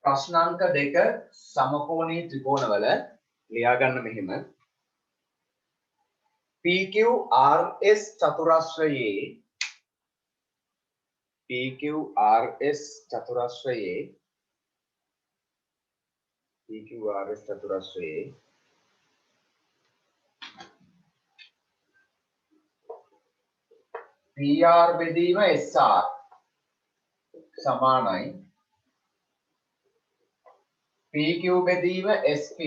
ප්‍රශ්නාංක 2 සමකෝණී ත්‍රිකෝණවල ලියා ගන්න මෙහෙම PQRS චතුරස්‍රයේ PQRS චතුරස්‍රයේ PR බෙදීම SR සමානයි PQ බෙදීම SP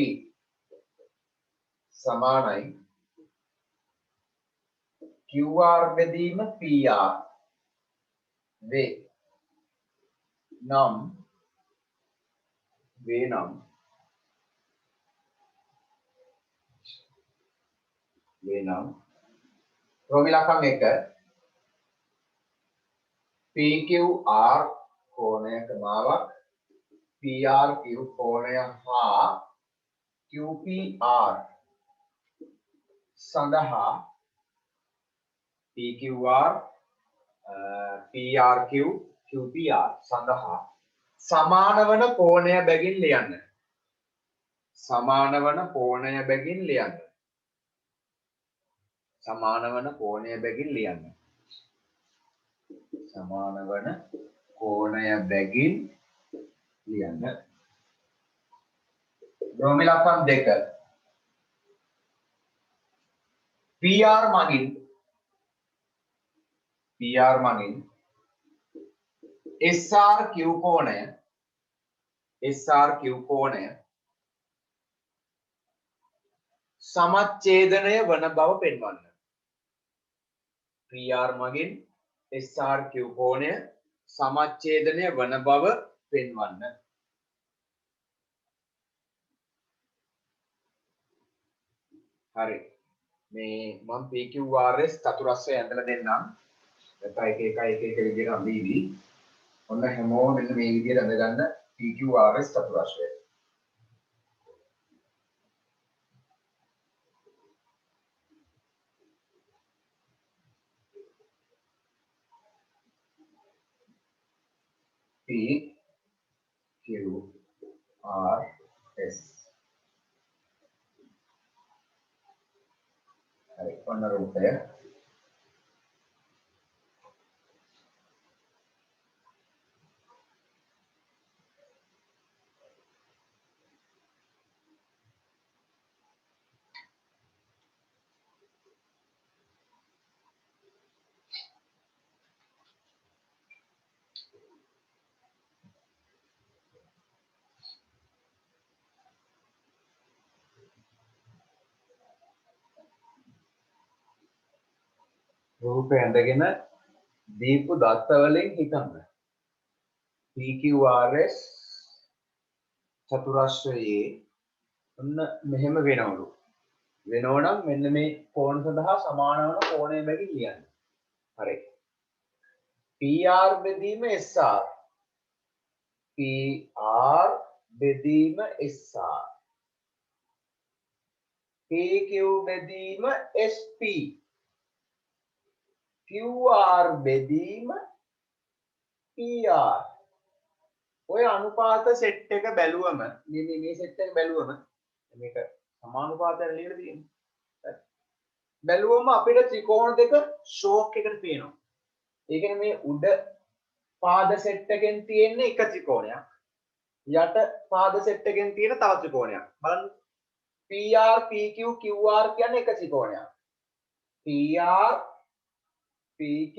සමානයි QR බෙදීම PR වේ නම් රෝමිලකම් 1 PQR කෝණයක මාවක් PRQ කෝණය හා QPR සඳහා PQR PRQ QPR සඳහා සමාන වන කෝණය බැගින් ලියන්න. සමාන වන කෝණය බැගින් ලියන්න. සමාන වන කෝණය බැගින් ලියන්න. සමාන වන කෝණය බැගින් ලියන්න. රෝමිලකම් 2 PR මගින් SRQ කෝණය සමච්ඡේදනය වන බව පෙන්වන්න. PR මගින් SRQ කෝණය සමච්ඡේදනය වන බව පෙන්වන්න. හරි. මේ මම PQRS චතුරස්‍රය ඇඳලා දෙන්නම්. නැත්නම් එක විදිහට අඳීවි. ඔන්න හැමෝම මෙන්න මේ විදිහට අඳගන්න PQRS චතුරස්‍රය. PQRS. හරි. ඔන්න රූපය. රූපය ඇඳගෙන දීපු දත්ත වලින් හිතන්න. PQRS චතුරස්‍රයේ ඔන්න මෙහෙම වෙනවලු. වෙනවනම් මෙන්න මේ කෝණ සඳහා සමාන වන කෝණය බැගින් ලියන්න. හරි. PR බෙදීම SR. PR බෙදීම SR. PQ බෙදීම SP. QR බෙදීම PR. ඔය අනුපාත සෙට් එක බැලුවම මේ සෙට් එක බැලුවම මේක සමානුපාතයෙන් ලියලා තියෙනවා. බැලුවම අපිට ත්‍රිකෝණ දෙක ෂෝක් එකට පේනවා. ඒ කියන්නේ මේ උඩ පාද සෙට් එකෙන් තියෙන එක ත්‍රිකෝණයක්. යට පාද සෙට් එකෙන් තියෙන තව ත්‍රිකෝණයක්. බලන්න. PR PQ QR කියන්නේ එක ත්‍රිකෝණයක්. PR PQ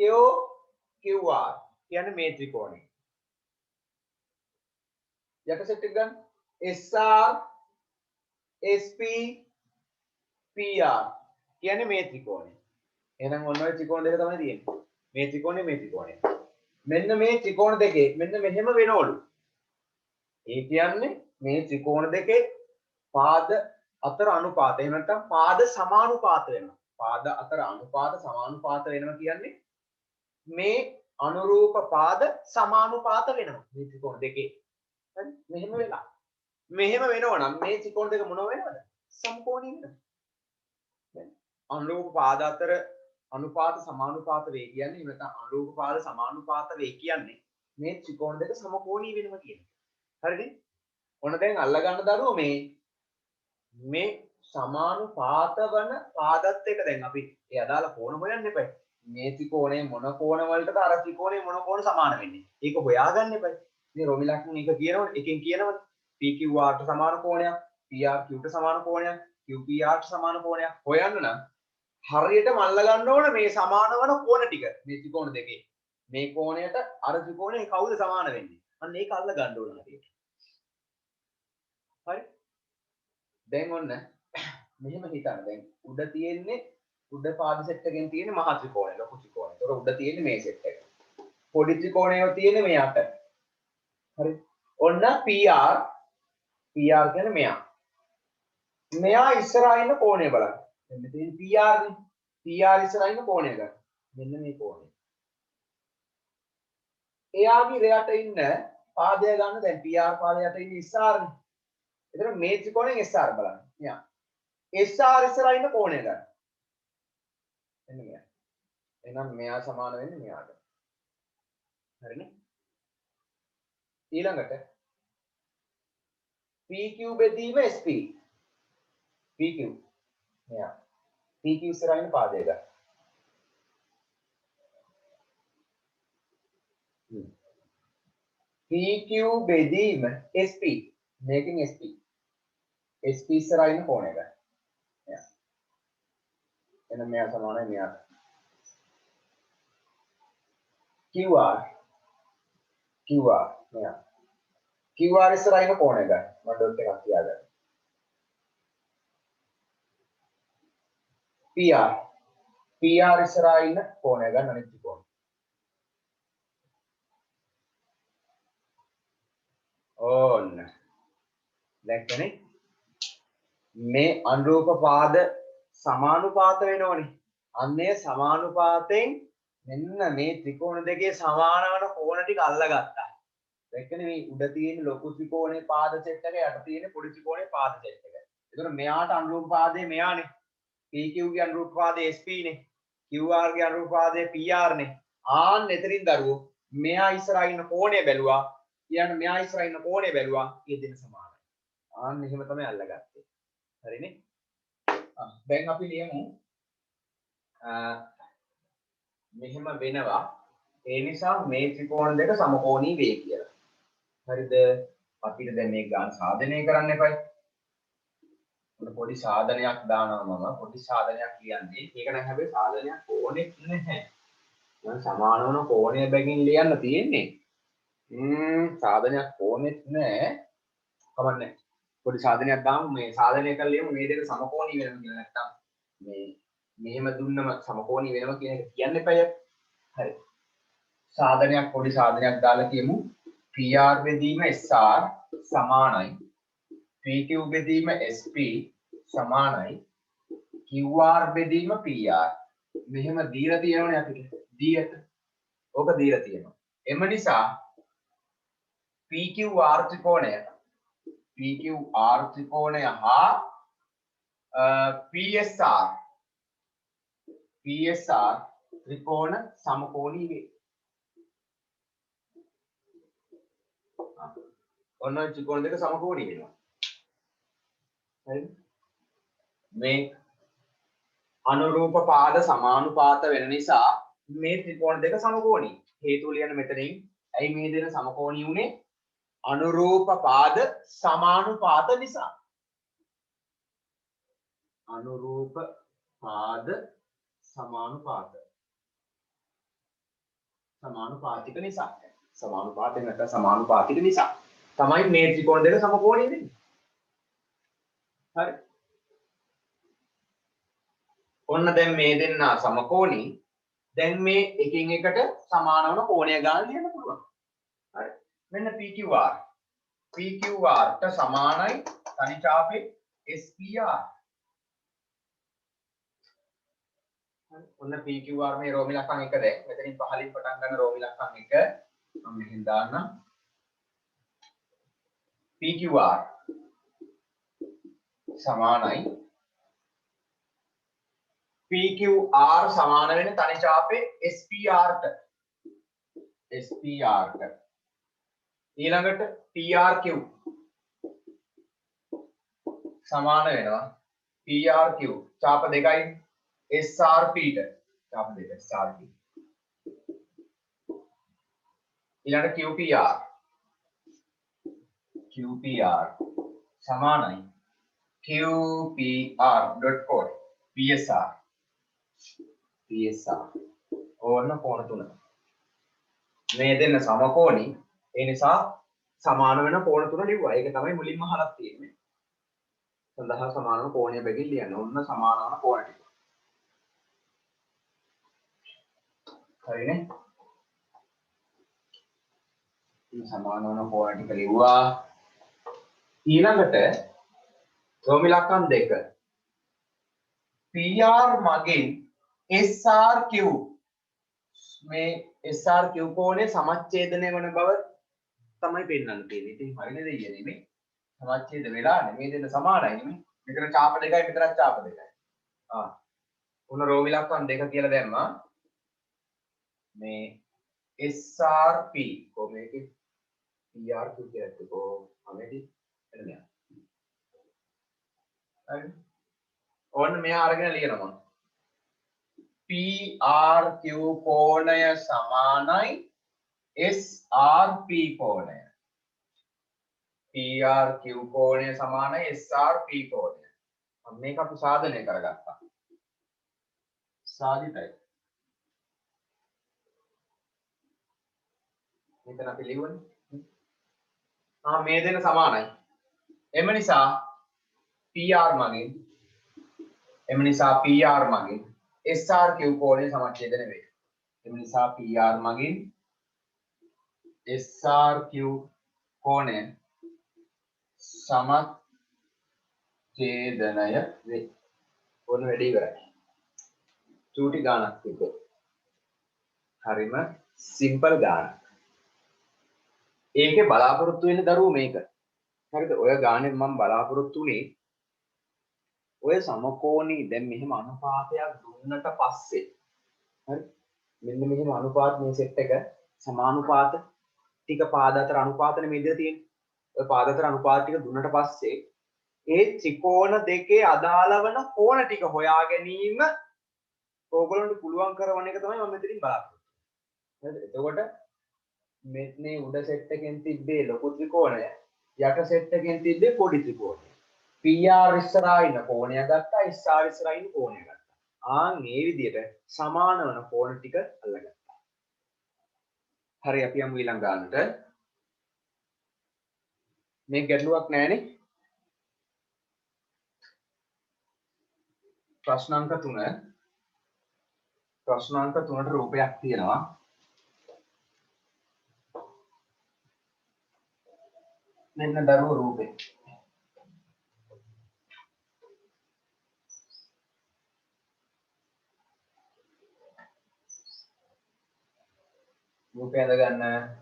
QR කියන්නේ මේ ත්‍රිකෝණය. යට සෙට් එක ගන්න. SR SP PR කියන්නේ මේ ත්‍රිකෝණය. එහෙනම් ඔන්න ඔය ත්‍රිකෝණ දෙක තමයි තියෙන්නේ. මේ ත්‍රිකෝණය මේ ත්‍රිකෝණය. මෙන්න මේ ත්‍රිකෝණ දෙකේ මෙන්න මෙහෙම වෙනවලු. ඒ කියන්නේ මේ ත්‍රිකෝණ දෙකේ පාද අතර අනුපාත. එහෙම නැත්නම් පාද සමානුපාත වෙනවා. පාද අතර අනුපාත සමානුපාත වෙනවා කියන්නේ මේ අනුරූප පාද සමානුපාත වෙනවා මේ ත්‍රිකෝණ දෙකේ. හරි? මෙහෙම වෙලා. මෙහෙම වෙනවනම් මේ ත්‍රිකෝණ දෙක මොනව වෙනවද? සමකෝණී වෙනවා. අනුරූප පාද අතර අනුපාත සමානුපාත වේ කියන්නේ නැත්නම් අනුරූප පාද සමානුපාත වේ කියන්නේ මේ ත්‍රිකෝණ දෙක සමකෝණී වෙනවා කියන්නේ. හරිද? ඔන්න දැන් අල්ල ගන්න දරුවෝ මේ සමානුපාත වන පාදත් එක දැන් අපි ඒ අදාළ කෝණ හොයන්න එපා. මේ ත්‍රිකෝණේ මොන කෝණ වලටද අර ත්‍රිකෝණේ මොන කෝණ සමාන වෙන්නේ. ඒක හොයාගන්න එපා. මේ රොමිලක්න් එක කියනවනේ එකෙන් කියනවනේ PQR ට සමාන කෝණයක්, PRQ ට සමාන කෝණයක්, QPR ට සමාන කෝණයක් හොයන්න නම් හරියටම අල්ල ගන්න ඕන මේ සමාන වන කෝණ ටික. මේ ත්‍රිකෝණ දෙකේ. මේ කෝණයට අර ත්‍රිකෝණේ කවුද සමාන වෙන්නේ? අන්න ඒක අල්ල ගන්න ඕන හරියට. හරි? දැන් ඔන්න මෙහෙම හිතන්න. දැන් උඩ තියෙන්නේ උඩ පාද සෙට් එකෙන් තියෙන්නේ මහා ත්‍රිකෝණය, ලොකු ත්‍රිකෝණය. ඒතකොට උඩ තියෙන්නේ මේ සෙට් එක. පොඩි ත්‍රිකෝණය තියෙන්නේ මේ යට. හරි. ඔන්න PR කියන්නේ මෙයා. මෙයා ඉස්සරහා ඉන්න කෝණය බලන්න. මෙන්න තියෙන PR නේ. PR ඉස්සරහා ඉන්න කෝණය ගන්න. මෙන්න මේ කෝණය. එයාගේ රයට ඉන්න පාදය ගන්න දැන් PR පාදයට ඉන්න SR නේ. එතන මේ ත්‍රිකෝණයෙන් SR බලන්න. මෙයා. SR ඉස්සරහා ඉන්න කෝණය ගන්න. එන්න මෙයා. එහෙනම් මෙයා සමාන වෙන්නේ මෙයාට. හරිනේ? ඊළඟට PQ බෙදීම SP. PQ. මෙයා. PQ ඉස්සරහා ඉන්න පාදය ගන්න. PQ බෙදීම SP. මේකෙන් SP. SP ඉස්සරහා ඉන්න කෝණය ගන්න. මෙයා. එහෙනම් මෙයා සමානයි මෙයාට. QR මෙයා. QR ඉස්සරහා ඉන්න කෝණය ගන්න. මම ඩොට් එකක් තියාගන්න. PR ඉස්සරහා ඉන්න කෝණය ගන්න අනිත් ත්‍රිකෝණය. ඕන්න. දැක්කනේ? මේ අනුරූප පාද සමානුපාත වෙනවනේ. අන්නේ සමානුපාතෙන් මෙන්න මේ ත්‍රිකෝණ දෙකේ සමාන වන කෝණ ටික අල්ලගත්තා. දැක්කනේ මේ උඩ තියෙන ලොකු ත්‍රිකෝණේ පාද සෙට් එක යට තියෙන පොඩි ත්‍රිකෝණේ පාද සෙට් එක. ඒතකොට මෙයාට අනුරූප පාදේ මෙයානේ. PQ ගේ අනුරූප පාදේ SP නේ. QR ගේ අනුරූප පාදේ PR නේ. ආන්න එතනින් දරුවෝ මෙයා ඉස්සරහා ඉන්න කෝණය බැලුවා. ඊයන් මෙයා ඉස්සරහා ඉන්න කෝණය බැලුවා. ඒ දෙන්න සමානයි. ආන්න එහෙම තමයි අල්ලගත්තේ. හරිනේ? දැන් අපි ලියමු මෙහෙම වෙනවා. ඒ නිසා මේ ත්‍රිකෝණ දෙක සමකෝණී වේ කියලා. හරිද? අපිට දැන් මේක ගන්න සාධනය කරන්න එපයි. පොඩි සාධනයක් දානවා මම. පොඩි සාධනයක් කියන්නේ. ඒක නම් හැබැයි සාධනයක් ඕනෙත් නැහැ. මම සමාන වන කෝණය බැගින් ලියන්න තියෙන්නේ. සාධනයක් ඕනෙත් නැහැ. කමන්නේ. පොඩි සාධනයක් දාමු. මේ සාධනය කරලා ලියමු මේ දෙක සමකෝණී වෙනවා කියලා. නැත්තම් මේ මෙහෙම දුන්නම සමකෝණී වෙනවා කියන එක කියන්න එපා. හරි. සාධනයක් පොඩි සාධනයක් දාලා කියමු. PR බෙදීම SR සමානයි. PQ බෙදීම SP සමානයි. QR බෙදීම PR. මෙහෙම දීලා තියෙනවනේ අපිට. දීයට. ඕක දීලා තියෙනවා. එම නිසා PQR ත්‍රිකෝණය හා PSR ත්‍රිකෝණ සමකෝණී වේ. ඔන්න ත්‍රිකෝණ දෙක සමකෝණී වෙනවා. හරිද? මේ අනුරූප පාද සමානුපාත වෙන නිසා මේ ත්‍රිකෝණ දෙක සමකෝණී. හේතුව ලියන්න මෙතනින්. ඇයි මේ දෙක සමකෝණී උනේ? අනුරූප පාද සමානුපාත නිසා. අනුරූප පාද සමානුපාතික නිසා. සමානුපාතික නැත්නම් සමානුපාතික නිසා තමයි මේ ත්‍රිකෝණ දෙක සමකෝණී වෙන්නේ. හරි. ඔන්න දැන් මේ දෙන්න සමකෝණී. දැන් මේ එකින් එකට සමාන වන කෝණය ගන්න ලියන්න පුළුවන්. හරි. මෙන්න PQR. PQR ට සමානයි තනි ඡාපේ SPR. ඔන්න PQR මේ රෝමි ලක්ෂණ එක දැන් මෙතනින් පහලින් පටන් ගන්න රෝමි ලක්ෂණ එක මම මෙහෙන් දාන්නම්. PQR සමානයි PQR සමාන වෙන තනි ඡාපේ SPR ට. ඊළඟට PRQ සමාන වෙනවා PRQ චාප දෙකයි SRP ට චාප දෙක SRP ඊළඟට QPR සමානයි QPR.code PSR ඕන්න කෝණ තුන මේ දෙන්න සමකෝණී ඒ නිසා සමාන වෙන කෝණ තුන ලිව්වා ඒක තමයි මුලින්ම අහලා තියෙන්නේ සඳහා සමාන වන කෝණය බැගින් ලියන්න ඕන්න සමාන වන කෝණ ටික හරිනේ මේ සමාන වන කෝණ ටික ලිව්වා ඊළඟට රෝම ඉලක්කම් 2 PR මගින් SRQ මේ SRQ කෝණය සමච්ඡේදනය වන බව තමයි පෙන්වන්න තියෙන්නේ. ඉතින් හරිනේ දෙයියනේ මේ සමච්ඡේද වෙලා නෙමෙයි දෙන්න සමානයි නෙමෙයි. මෙතන ඡාප දෙකයි මෙතනත් ඡාප දෙකයි. උන රෝම ඉලක්කම් 2 කියලා දැම්මා. මේ SRP කොහොමද PRQ කියද්දි කොහොමද එන්නේ? හරි. ඕන්න මෙහා අරගෙන ලියනවා. PRQ කෝණය සමානයි SRP කෝණය. PRQ කෝණය සමානයි SRP කෝණය. මේක අපි සාධනය කරගත්තා. සාධිතයි. මෙතන අපි ලියුවනේ. මේ දෙන සමානයි. එම නිසා PR මගින් SRQ කෝණය සමච්ඡේදනය වේ. එම නිසා PR මගින් SRQ කෝණය සමච්ඡේදනය වේ. ඕන වැඩි ඉවරයි. චූටි ගානක් තිබ්බේ. හරිම සිම්පල් ගානක්. ඒකේ බලාපොරොත්තු වෙන දරුවෝ මේක. හරිද? ඔය ගානේ මම බලාපොරොත්තු උනේ ඔය සමකෝණී දැන් මෙහෙම අනුපාතයක් දුන්නට පස්සේ හරි මෙන්න මෙහෙම අනුපාත මේ සෙට් එක සමානුපාත ටික පාද අතර අනුපාතනේ මේ විදිහට තියෙන්නේ. ඔය පාද අතර අනුපාත ටික දුන්නට පස්සේ ඒ ත්‍රිකෝණ දෙකේ අදාළ වන කෝණ ටික හොයා ගැනීම ඕගොල්ලන්ට පුළුවන් කරවන එක තමයි මම මෙතනින් බලාපොරොත්තු වෙන්නේ. හරිද? එතකොට මේ උඩ සෙට් එකෙන් තිබ්බේ ලොකු ත්‍රිකෝණය යට සෙට් එකෙන් තිබ්බේ පොඩි ත්‍රිකෝණය. PR ඉස්සරහා ඉන්න කෝණය ගත්තා SR ඉස්සරහා ඉන්න කෝණය ගත්තා. මේ විදිහට සමාන වන කෝණ ටික අල්ලගත්තා. හරි අපි යමු ඊළඟ ගානට. මේ ගැටලුවක් නැහැනේ. ප්‍රශ්නාංක 3ට රූපයක් තියෙනවා. මෙන්න දරුවෝ රූපේ. රූපය ඇඳ ගන්න.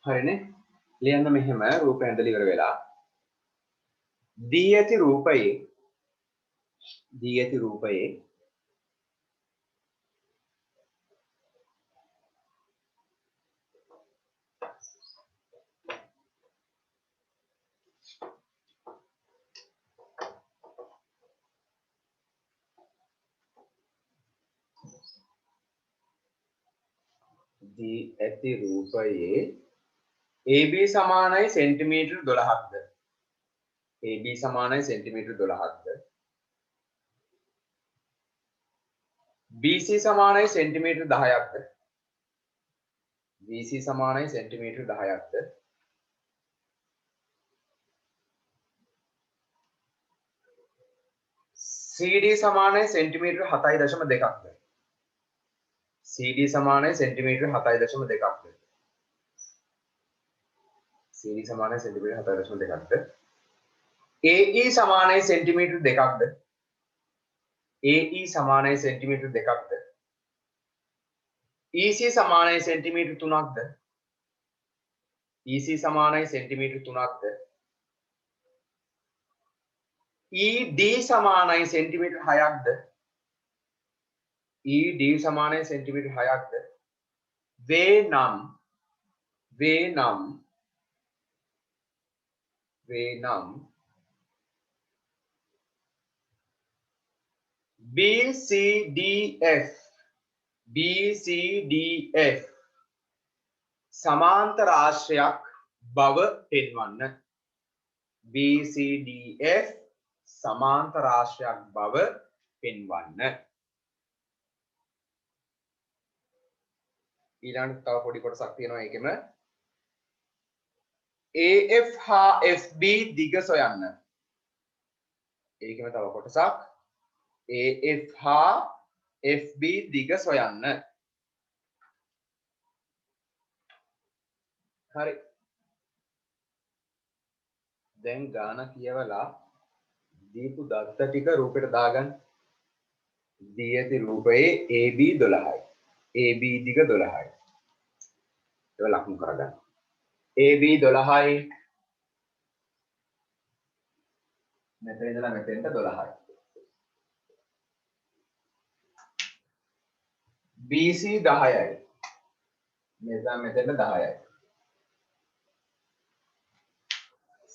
හරිනේ ලියන්න මෙහෙම රූපය ඇඳලා ඉවර වෙලා දී ඇති රූපයේ AB සමානයි සෙන්ටිමීටර් 12ක්ද? AB සමානයි සෙන්ටිමීටර් 12ක්ද? BC සමානයි සෙන්ටිමීටර් 10ක්ද? BC සමානයි සෙන්ටිමීටර් 10ක්ද? CD සමානයි සෙන්ටිමීටර් 7.2ක්ද? CD සමානයි සෙන්ටිමීටර 7.2ක්ද CD සමානයි සෙන්ටිමීටර 7.2ක්ද AE සමානයි සෙන්ටිමීටර 2ක්ද AE සමානයි සෙන්ටිමීටර 2ක්ද EC සමානයි සෙන්ටිමීටර 3ක්ද EC සමානයි සෙන්ටිමීටර 3ක්ද ED සමානයි සෙන්ටිමීටර 6ක්ද ED සමානයි සෙන්ටිමීටර 6ක්ද V නම් BCDF සමාන්තර ආශ්‍රයක් බව පෙන්වන්න BCDF සමාන්තර ආශ්‍රයක් බව පෙන්වන්න ඊළඟට තව පොඩි කොටසක් තියෙනවා ඒකෙම AF හා FB දිග සොයන්න ඒකෙම තව කොටසක් AF හා FB දිග සොයන්න හරි දැන් ගාන කියවලා දීපු දත්ත ටික රූපෙට දාගන්න දී ඇති රූපයේ AB 12යි AB දිග 12යි ඒක ලකුණු කරගන්න AB 12යි මෙතන ඉඳලා මෙතෙන්ට 12යි BC 10යි මෙතෙන්ට 10යි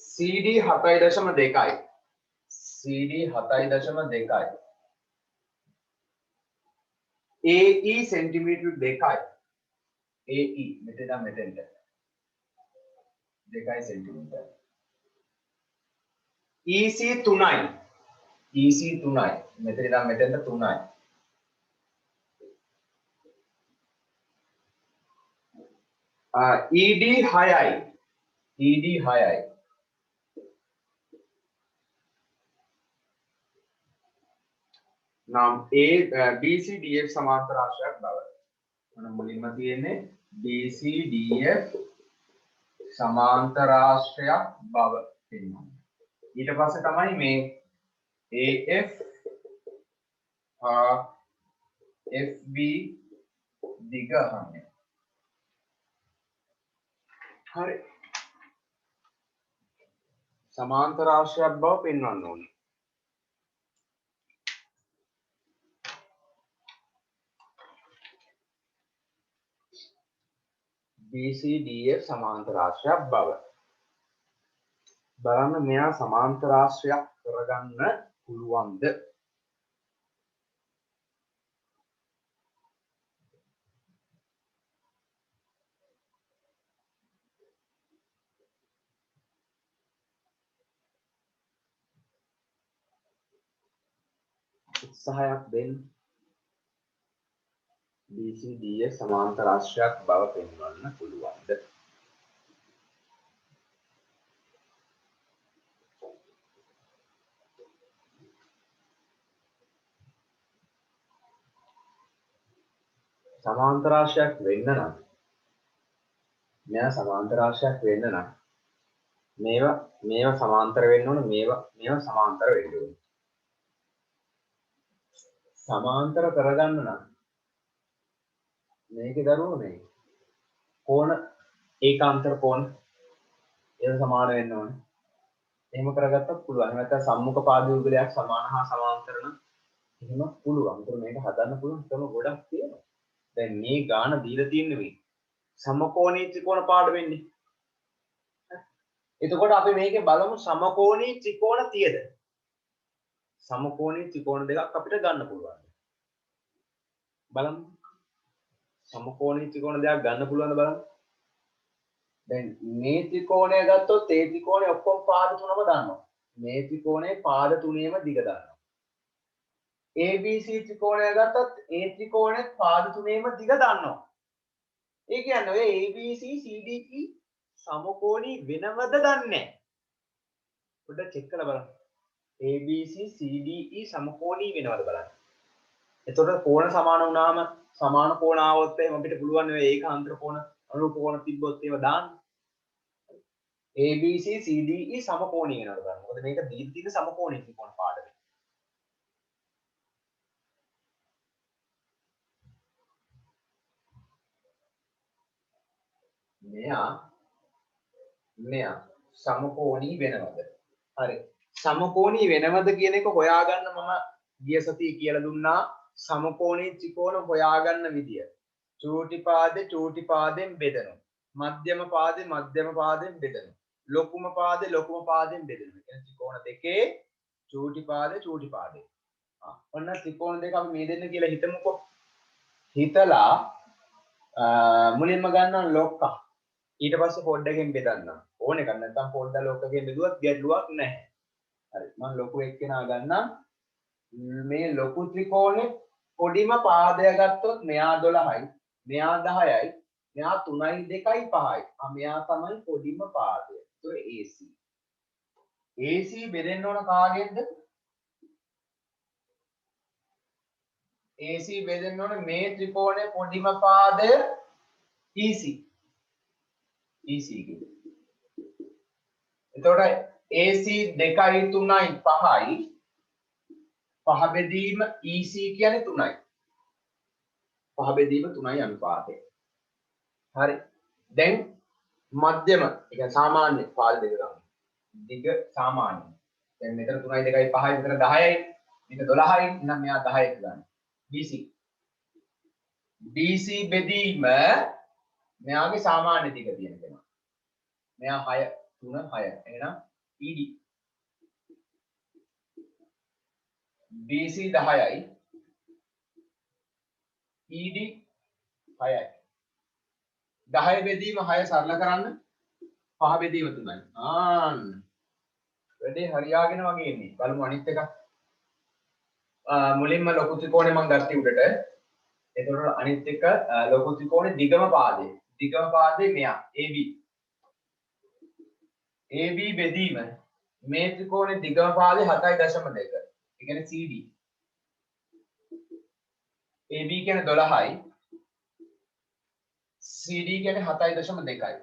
CD 7.2යි CD 7.2යි AE සෙන්ටිමීටර 2යි AE මෙතන මෙතෙන්ට 2යි සෙන්ටිමීටර EC 3යි EC 3යි මෙතන ඉඳන් මෙතෙන්ට 3යි ED 6යි ED 6යි නම් BCDF සමාන්තර ආශ්‍රයක් බව මොන මුලින්ම තියෙන්නේ BCDF සමාන්තර ආශ්‍රයක් බව පෙන්වන්න ඊට පස්සේ තමයි මේ AF FB දිග අහන්නේ හරි සමාන්තර ආශ්‍රයක් බව පෙන්වන්න ඕනේ BCDF සමාන්තර ආශ්‍රයක් බව බලන්න මෙයා සමාන්තර ආශ්‍රයක් කරගන්න පුළුවන්ද උත්සාහයක් දෙන්න BCDF සමාන්තර ආශ්‍රයක් බව පෙන්වන්න පුළුවන්ද සමාන්තර ආශ්‍රයක් වෙන්න නම් මෙයා සමාන්තර ආශ්‍රයක් වෙන්න නම් මේවා සමාන්තර වෙන්න ඕන මේවා සමාන්තර වෙන්න ඕන සමාන්තර කරගන්න නම් මේකේ දරුවෝ මේ කෝණ ඒකාන්තර කෝණ ඒක සමාන වෙන්න ඕනේ එහෙම කරගත්තත් පුළුවන් එහෙම නැත්නම් සම්මුඛ පාද යුගලයක් සමාන හා සමාන්තර නම් එහෙම පුළුවන් ඒතර මේක හදන්න පුළුවන් ක්‍රම ගොඩක් තියෙනවා දැන් මේ ගාන දීලා තියෙන්නේ මේ සමකෝණී ත්‍රිකෝණ පාඩ වෙන්නේ එතකොට අපි මේකේ බලමු සමකෝණී ත්‍රිකෝණ තියද සමකෝණී ත්‍රිකෝණ දෙකක් අපිට ගන්න පුළුවන් බලමු සමකෝණී ත්‍රිකෝණ දෙකක් ගන්න පුළුවන්ද බලමු දැන් මේ ත්‍රිකෝණය ගත්තොත් ඒ ත්‍රිකෝණේ ඔක්කොම පාද තුනම දානවා මේ ත්‍රිකෝණේ පාද තුනේම දිග දානවා ABC ත්‍රිකෝණය ගත්තොත් ඒ ත්‍රිකෝණේ පාද තුනේම දිග දානවා ඒ කියන්නේ ඔය ABC CDE සමකෝණී වෙනවද දන්නේ පොඩ්ඩක් චෙක් කරලා බලන්න ABC CDE සමකෝණී වෙනවද බලන්න එතකොට කෝණ සමාන වුණාම සමාන කෝණ ආවොත් එහෙනම් අපිට පුළුවන් මේ ඒකාන්තර කෝණ අනුරූප කෝණ තිබ්බොත් ඒව දාන්න. ABC CDE සමකෝණී වෙනවා ගන්න. මොකද මේක දීලා තියෙන සමකෝණී ත්‍රිකෝණ පාඩමේ. මෙයා සමකෝණී වෙනවද? හරි. සමකෝණී වෙනවද කියන එක හොයාගන්න මම ගිය සතියේ කියලා දුන්නා. සමකෝණී ත්‍රිකෝණ හොයාගන්න විදිය. චූටි පාදයෙන් බෙදෙනවා. මධ්‍යම පාදයෙන් බෙදෙනවා. ලොකුම පාදයෙන් බෙදෙනවා. කියන්නේ ත්‍රිකෝණ දෙකේ චූටි පාදේ. ඔන්න ත්‍රිකෝණ දෙක අපි මේ දෙන්න කියලා හිතමුකෝ. හිතලා මුලින්ම ගන්නවා ලොක්ක. ඊට පස්සේ පොඩ්ඩකින් බෙදන්නම්. ඕනේ කන්න නැත්නම් පොඩ්ඩක් ලොක්කකින් බෙදුවත් ගැටලුවක් නැහැ. හරි. මම ලොකු එක්කෙනා ගන්නම්. මේ ලොකු ත්‍රිකෝණේ පොඩිම පාදය ගත්තොත් මෙයා 12යි, මෙයා 10යි, මෙයා 3යි 2යි 5යි. මෙයා තමයි පොඩිම පාදය. ඒතර AC. AC බෙදෙන්න ඕන කාගෙන්ද? AC බෙදෙන්න ඕන මේ ත්‍රිකෝණේ පොඩිම පාදය EC. EC කියන්නේ. එතකොට AC 2යි 3යි 5යි. 5 බෙදීම EC කියන්නේ 3යි. 5 බෙදීම 3යි අනුපාතය. හරි. දැන් මධ්‍යම, ඒ කියන්නේ සාමාන්‍ය පාද දෙක ගන්න. දිග සාමාන්‍ය. දැන් මෙතන 3යි 2යි 5යි මෙතන 10යි. මේක 12යි. එහෙනම් මෙයා 10 එක ගන්න. BC. BC බෙදීම මෙයාගේ සාමාන්‍ය දිග තියෙන කෙනා. මෙයා 6 3 6. එහෙනම් ED. BC 10යි. ED 6යි. 10 බෙදීම 6 සරල කරන්න. 5 බෙදීම 3යි. වැඩේ හරියාගෙන වගේ ඉන්නේ. බලමු අනිත් එක. මුලින්ම ලොකු ත්‍රිකෝණේ මම ගත්තා උඩට. එතකොට අනිත් එක ලොකු ත්‍රිකෝණේ දිගම පාදේ. දිගම පාදේ මෙයා AB. AB බෙදීම මේ ත්‍රිකෝණේ දිගම පාදේ 7.2. ඒ කියන්නේ CD. AB කියන්නේ 12යි. CD කියන්නේ 7.2යි.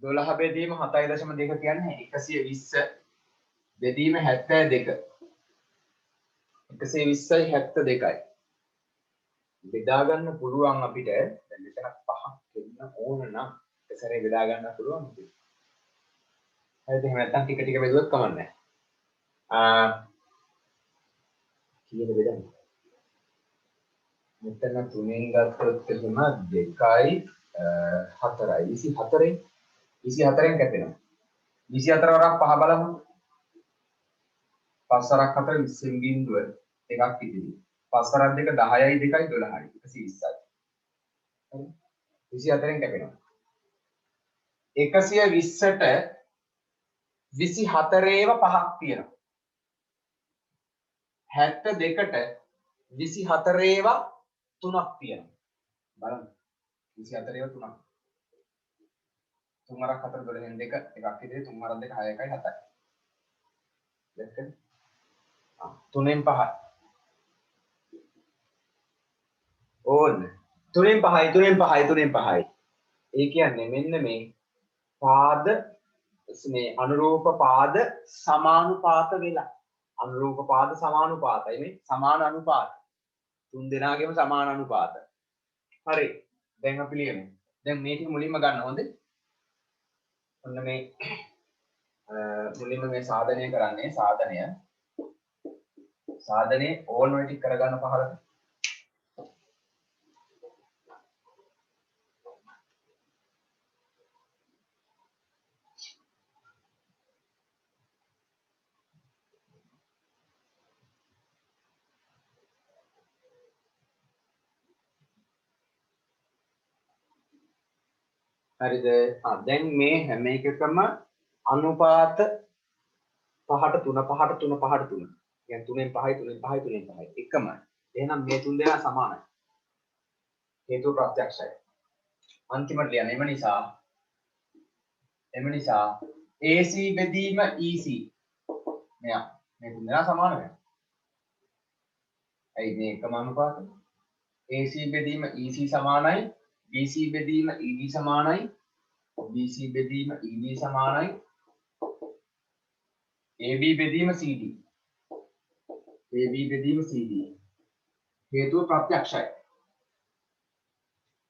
12 බෙදීම 7.2 කියන්නේ 120 බෙදීම 72. 120යි 72යි. බෙදා ගන්න පුළුවන් අපිට. දැන් මෙතන 5ක් දෙන්න ඕන නම් එකසරේ බෙදා ගන්න පුළුවන්. හරිද? එහෙම නැත්නම් ටික ටික බෙදුවත් කමක් නැහැ. කීයද බෙදන්නේ? මෙතන 3ෙන් ගත්තොත් එහෙම 2යි 4යි 24යි 24න් කැපෙනවා. 24 වරක් 5 බලමු. 5 වරක් 4 20න් බිඳුව එකක් ඉතිරි. 5 වරක් 2 10යි 2යි 12යි 120යි. හරි. 24න් කැපෙනවා. 120ට 24ේව 5ක් තියෙනවා. 72ට 24ේව 3ක් තියෙනවා. බලන්න. 24ේව 3ක්. 3 වරක් 4 12න් 2 එකක් ඉතිරි 3 වරක් 2 6යි 7යි. දැක්කද? 3ෙන් 5යි. ඕන්න 3ෙන් 5යි. ඒ කියන්නේ මෙන්න මේ පාද මේ අනුරූප පාද සමානුපාත වෙලා. අනුරූප පාද සමානුපාතයි මේ සමාන අනුපාත. තුන් දෙනාගේම සමාන අනුපාත. හරි. දැන් අපි ලියමු. දැන් මේක මුලින්ම ගන්න හොඳේ. ඔන්න මේ මුලින්ම මේ සාධනය කරන්නේ සාධනයේ ඕල් වල ටික කරගන්න පහළට. හරිද? දැන් මේ හැම එකකම අනුපාත 5ට 3 5ට 3 5ට 3. කියන්නේ 3ෙන් 5යි එකමයි. එහෙනම් මේ තුන් දෙනා සමානයි. හේතුව ප්‍රත්‍යක්ෂයි. අන්තිමට ලියන්න. එම නිසා AC බෙදීම EC මෙයා මේ තුන් දෙනා සමාන වෙනවා. ඇයි මේ එකම අනුපාතය? AC බෙදීම EC සමානයි, BC බෙදීම ED සමානයි, BC බෙදීම ED සමානයි, AB බෙදීම CD. AB බෙදීම CD. හේතුව ප්‍රත්‍යක්ෂයි.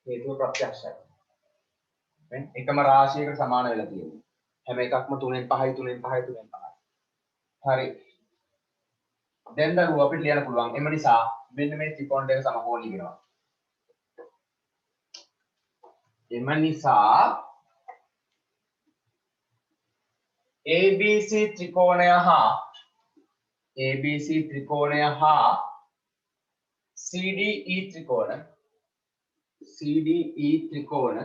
හේතුව ප්‍රත්‍යක්ෂයි. එකම රාශියකට සමාන වෙලා තියෙනවා. හැම එකක්ම 3න් 5යි 3න් 5යි 3න් 5යි. හරි. දැන් දරුවෝ අපිට ලියන්න පුළුවන්. එම නිසා මෙන්න මේ ත්‍රිකෝණ දෙක සමකෝණී වෙනවා. එම නිසා ABC ත්‍රිකෝණය හා CDE ත්‍රිකෝණ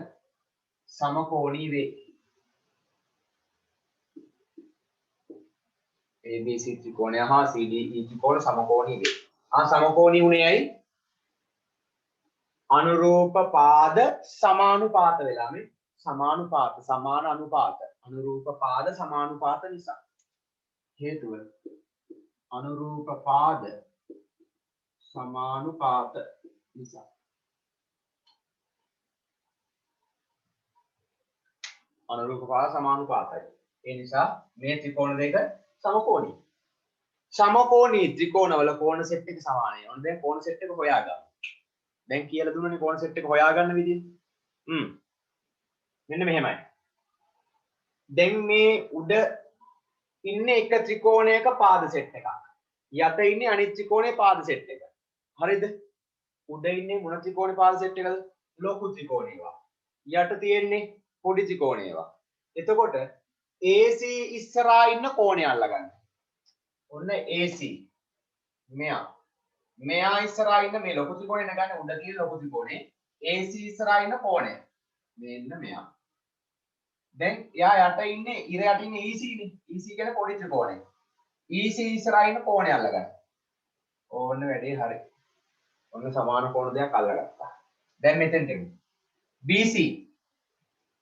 සමකෝණී වේ. ABC ත්‍රිකෝණය හා CDE ත්‍රිකෝණ සමකෝණී වේ. සමකෝණී උනේ ඇයි? අනුරූප පාද සමානුපාත වෙලා මේ සමානුපාත සමාන අනුපාත අනුරූප පාද සමානුපාත නිසා. හේතුව අනුරූප පාද සමානුපාත නිසා. අනුරූප පාද සමානුපාතයි. ඒ නිසා මේ ත්‍රිකෝණ දෙක සමකෝණී. සමකෝණී ත්‍රිකෝණවල කෝණ සෙට් එක සමානයි. ඔන්න දැන් කෝණ සෙට් එක හොයාගන්න. දැන් කියලා දුන්නනේ කෝණ සෙට් එක හොයාගන්න විදිහ. මෙන්න මෙහෙමයි. දැන් මේ උඩ ඉන්නේ එක ත්‍රිකෝණයක පාද සෙට් එකක්. යට ඉන්නේ අනිත් ත්‍රිකෝණයේ පාද සෙට් එක. හරිද? උඩ ඉන්නේ මොන ත්‍රිකෝණේ පාද සෙට් එකද? ලොකු ත්‍රිකෝණේවා. යට තියෙන්නේ පොඩි ත්‍රිකෝණේවා. එතකොට AC ඉස්සරහා ඉන්න කෝණය අල්ලගන්න. ඔන්න AC. මෙයා ඉස්සරහා ඉන්න මේ ලොකු ත්‍රිකෝණේ නගන්න උඩ තියෙන ලොකු ත්‍රිකෝණේ AC ඉස්සරහා ඉන්න කෝණය. මෙන්න මෙයා. දැන් යා යට ඉන්නේ ඉර යට ඉන්නේ EC නේ. EC කියන්නේ පොඩි ත්‍රිකෝණය. EC ඉස්සරහා ඉන්න කෝණය අල්ලගන්න. ඕන්න වැඩේ හරි. ඔන්න සමාන කෝණ දෙකක් අල්ලගත්තා. දැන් මෙතෙන්ට එමු. BC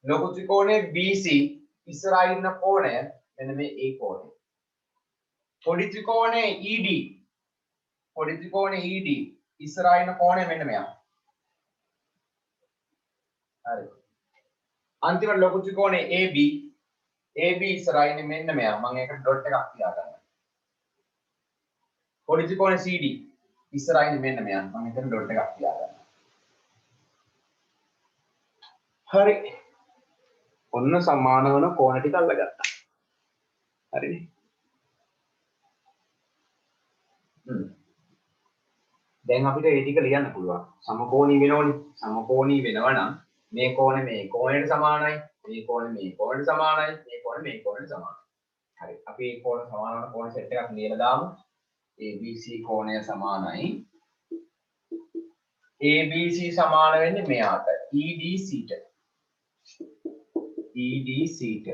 ලොකු ත්‍රිකෝණයේ BC ඉස්සරහා ඉන්න කෝණය මෙන්න මේ A කෝණය. පොඩි ත්‍රිකෝණයේ ED ඉස්සරහා ඉන්න කෝණය මෙන්න මෙයා. හරි. අන්තිමට ලොකු ත්‍රිකෝණයේ AB ඉස්සරහා ඉන්නේ මෙන්න මෙයා. මම ඒකට ඩොට් එකක් තියා ගන්නවා. පොඩි ත්‍රිකෝණයේ CD ඉස්සරහා ඉන්නේ මෙන්න මෙයා. මම එතන ඩොට් එකක් තියා ගන්නවා. හරි. ඔන්න සමාන වන කෝණ ටික අල්ලගත්තා. හරිනේ. දැන් අපිට ඒ ටික ලියන්න පුළුවන්. සමකෝණී වෙනෝනේ. සමකෝණී වෙනවා නම් මේ කෝණය මේ කෝණයට සමානයි. මේ කෝණය මේ කෝණයට සමානයි. මේ කෝණය මේ කෝණයට සමානයි. හරි. අපි මේ කෝණ සමාන වන කෝණ සෙට් එකක් ලියලා දාමු. ABC කෝණය සමානයි. ABC සමාන වෙන්නේ මෙයාට. EDC ට.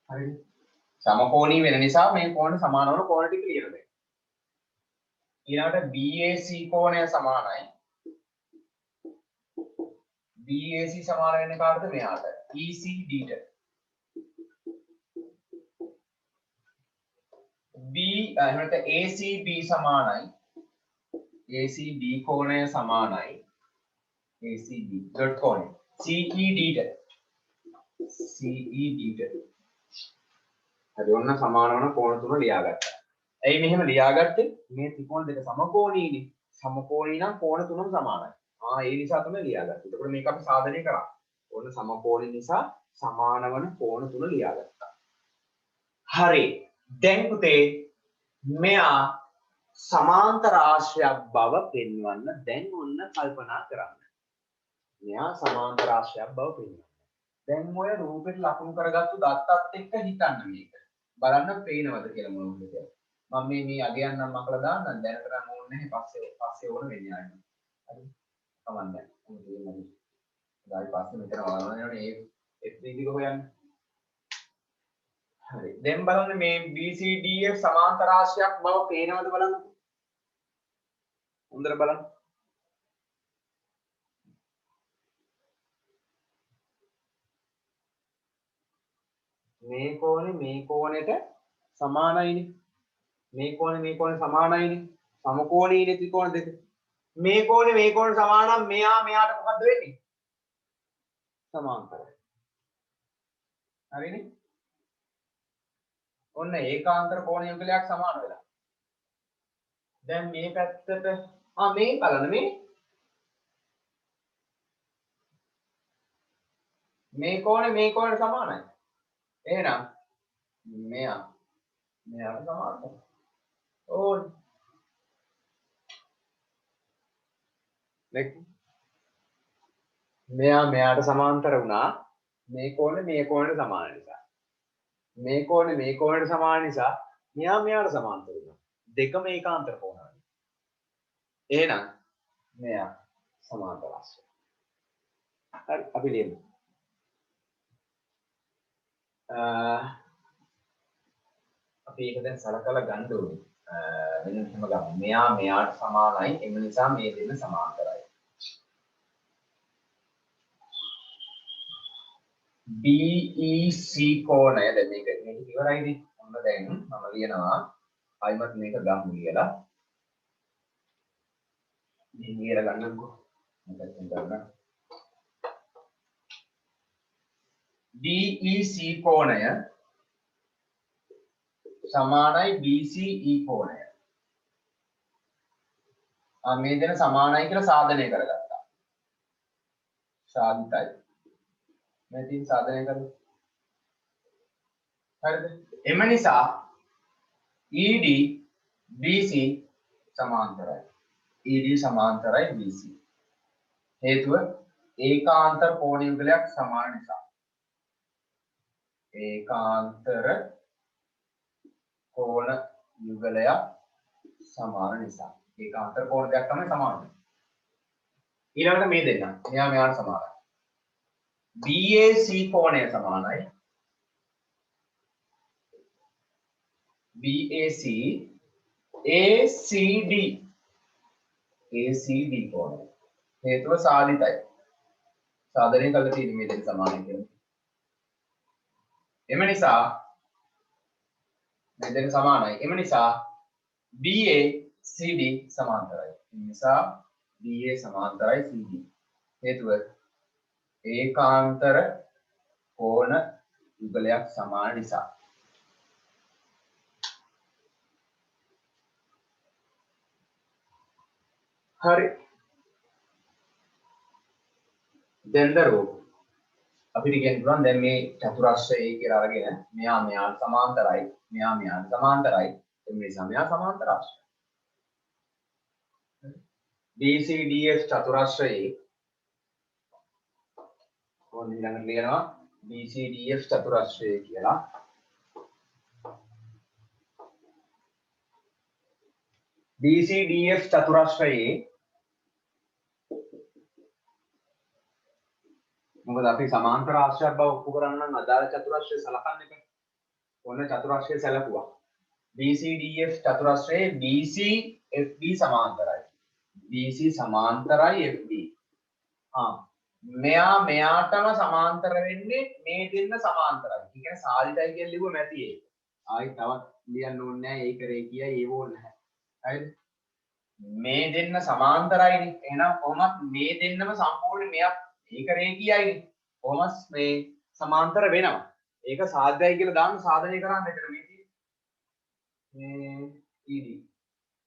හරිද? සමකෝණී වෙන නිසා මේ කෝණ සමාන වන කෝණ ටික ලියලා දෙන්න. ඊළඟට BAC කෝණය සමානයි. BAC සමාන වෙන්නේ කාටද? මෙයාට. ECD ට. එහෙනම් ACB සමානයි. ACB කෝණය සමානයි. ACB dot කෝණය. CED ට. හරි ඔන්න සමාන වන කෝණ තුන ලියාගත්තා. ඇයි මෙහෙම ලියාගත්තේ? මේ ත්‍රිකෝණ දෙක සමකෝණීනේ. සමකෝණී නම් කෝණ තුනම සමානයි. ඒ නිසා තමයි ලියාගත්තේ. එතකොට මේක අපි සාධනය කරා. ඕන සමකෝණී නිසා සමාන වන කෝණ තුන ලියාගත්තා. හරි. දැන් පුතේ මෙයා සමාන්තර ආශ්‍රයක් බව පෙන්වන්න දැන් ඔන්න කල්පනා කරන්න. මෙයා සමාන්තර ආශ්‍රයක් බව පෙන්වන්න. දැන් ඔය රූපෙට ලකුණු කරගත්තු දත්තත් එක්ක හිතන්න මේක. බලන්න පේනවද කියලා මොනවද කියලා. මම මේ අගයන් නම් මකලා දාන්නම් දැනට නම් ඕනේ නැහැ පස්සේ ඕන වෙන්නේ ආයෙත්. හරි. කමන්නේ. මොකද ඊයි පස්සේ මෙතන වලවන්නේ ඒ F3 හොයන්න. හරි. දැන් බලන්න මේ BCDF සමාන්තර රාශියක් බව පේනවද බලන්න. හොඳට බලන්න. මේ කෝණේ මේ කෝණයට සමානයිනේ. මේ කෝණේ සමානයිනේ. සමකෝණීය ත්‍රිකෝණ දෙක. මේ කෝණේ සමාන නම් මෙයාට මොකද්ද වෙන්නේ? සමාන්තරයි. හරිනේ? ඔන්න ඒකාන්තර කෝණ යුගලයක් සමාන වෙලා. දැන් මේ පැත්තට මේ බලන්න මේ කෝණේ සමානයි. එහෙනම් මෙයාට සමානයි. ඕන. මෙයාට සමාන්තර වුණා. මේ කෝණේ සමාන නිසා. මේ කෝණේ සමාන නිසා මෙයාට සමාන්තර වුණා. දෙකම ඒකාන්තර කෝණ. එහෙනම් මෙයා සමාන්තර රාශිය. හරි අපි ලියමු. අපි ඒක දැන් සලකලා ගන්න ඕනේ. මෙන්න මෙහෙම ගමු. මෙයාට සමානයි. ඒ නිසා මේ දෙන්න සමාන්තරයි. BEC කෝණය දැන් මේක ඉවරයිනේ. ඔන්න දැන් මම ලියනවා ආයිමත් මේක ගමු කියලා. මේ කියලා ගන්නකො. මෙතෙන් ගන්න. DEC කෝණය සමානයි BCE කෝණය. මේ දෙන සමානයි කියලා සාධනය කරගත්තා. සාධිතයි. මේ තින් සාධනය කරමු. හරිද? එම නිසා ED BC සමාන්තරයි. ED සමාන්තරයි BC. හේතුව ඒකාන්තර කෝණ යුගලයක් සමාන නිසා. ඒකාන්තර කෝණ යුගලයක් සමාන නිසා. ඒකාන්තර කෝණ දෙයක් තමයි සමාන වෙන්නේ. ඊළඟට මේ දෙන්න. මෙයාට සමානයි. BAC කෝණය සමානයි. BAC ACD කෝණය. හේතුව සාධිතයි. සාධනය කළ තියෙන්නේ මේ දෙක සමානයි කියන්නේ. එම නිසා මේ දෙක සමානයි. එම නිසා BA CD සමාන්තරයි. ඒ නිසා BA සමාන්තරයි CD. හේතුව ඒකාන්තර කෝණ යුගලයක් සමාන නිසා. හරි. දැන් දරුවෝ අපිට කියන්න පුළුවන් දැන් මේ චතුරස්‍රය කියලා අරගෙන මෙයාට සමාන්තරයි මෙයාට සමාන්තරයි ඒ නිසා මෙයා සමාන්තර රාශිය. BCDF චතුරස්‍රයේ ඕන ඊළඟට ලියනවා BCDF චතුරස්‍රය කියලා. BCDF චතුරස්‍රයේ මොකද අපි සමාන්තර රාශියක් බව ඔප්පු කරන්න නම් අදාළ චතුරස්‍රය සලකන්න එක. ඔන්න චතුරස්‍රය සැලකුවා. BCDF චතුරස්‍රයේ BC FD සමාන්තරයි. BC සමාන්තරයි FD. මෙයාටම සමාන්තර වෙන්නේ මේ දෙන්න සමාන්තරයි. ඒ කියන්නේ සාධිතයි කියලා ලිව්ව මැති ඒක. ආයි තවත් ලියන්න ඕනේ නැහැ. ඒක රේඛීයයි ඒව ඕනේ නැහැ. හරිද? මේ දෙන්න සමාන්තරයිනේ. එහෙනම් කොහොමත් මේ දෙන්නම සම්පූර්ණ මෙයක් ඒක රේඛීයයිනේ. කොහොමත් මේ සමාන්තර වෙනවා. ඒක සාධ්‍යයි කියලා දාන්න සාධනය කරන්න එතන මේ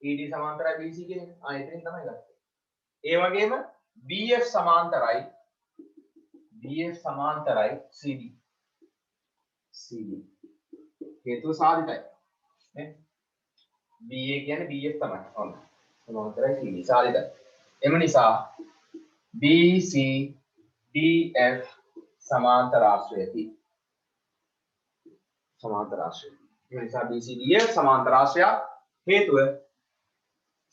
ED සමාන්තරයි BC කියන්නේ. එතනින් තමයි ගත්තේ. ඒ වගේම BF සමාන්තරයි CD. හේතුව සාධිතයි. නේ? BA කියන්නේ BF තමයි. ඔන්න. සමාන්තරයි CD සාධිතයි. එම නිසා BC DF සමාන්තර ආශ්‍රයති. සමාන්තර ආශ්‍රය. ඒ නිසා BC DF සමාන්තර ආශ්‍රය හේතුව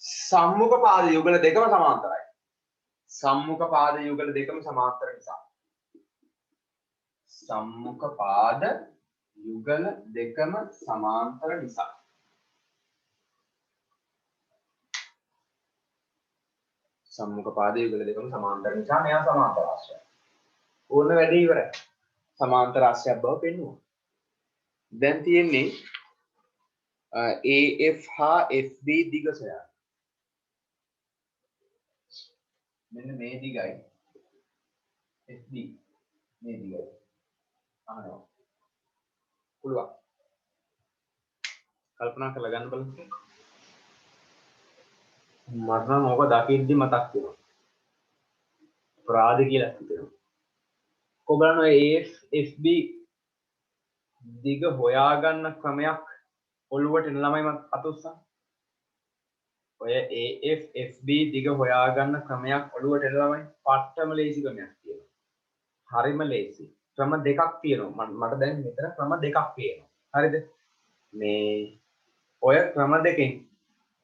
සම්මුඛ පාද යුගල දෙකම සමාන්තරයි. සම්මුඛ පාද යුගල දෙකම සමාන්තර නිසා. සම්මුඛ පාද යුගල දෙකම සමාන්තර නිසා. සම්මුඛ පාද යුගල දෙකම සමාන්තර නිසා මෙයා සමාන්තර ආශ්‍රයයි. ඕන වැඩේ ඉවරයි. සමාන්තර ආශ්‍රයයක් බව පෙන්වුවා. දැන් තියෙන්නේ AF හා FB දිග සොයන්න. මෙන්න මේ දිගයි FB මේ දිගයි අහනවා පුළුවන් කල්පනා කරලා ගන්න බලන්න මට නම් ඕක දකිද්දි මතක් වෙනවා අපරාධ කියලා හිතෙනවා කොබලන FB දිග හොයාගන්න ක්‍රමයක් ඔළුවට එන ළමයි මම අතුස්සන් ඔය AFFB දිග හොයාගන්න ක්‍රමයක් ඔළුවට එන ළමයි පට්ටම ලේසි ක්‍රමයක් තියෙනවා හරිම ලේසි ක්‍රම දෙකක් තියෙනවා මට දැන් මෙතන ක්‍රම දෙකක් පේනවා හරිද මේ ඔය ක්‍රම දෙකෙන්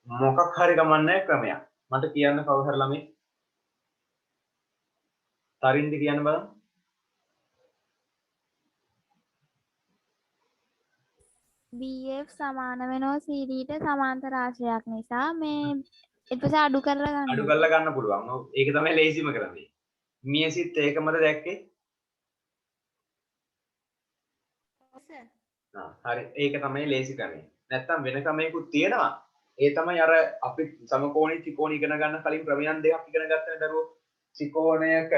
මොකක් හරි ගමන්නේ ක්‍රමයක් මට කියන්න කවුරු හරි ළමයි තරින්ද කියන්න බලන්න BF සමාන වෙනවා CD ට සමාන්තර රාශියක් නිසා මේ ඊට පස්සේ අඩු කරලා ගන්න. අඩු කරලා ගන්න පුළුවන්. ඔව් ඒක තමයි ලේසිම ක්‍රමය. මියසිත් ඒකමද දැක්කේ? හරි ඒක තමයි ලේසි ක්‍රමය. නැත්තම් වෙන ක්‍රමයකුත් තියෙනවා. ඒ තමයි අර අපි සමකෝණී ත්‍රිකෝණ ඉගෙන ගන්න කලින් ප්‍රමේයන් දෙකක් ඉගෙන ගත්තනේ දරුවෝ. ත්‍රිකෝණයක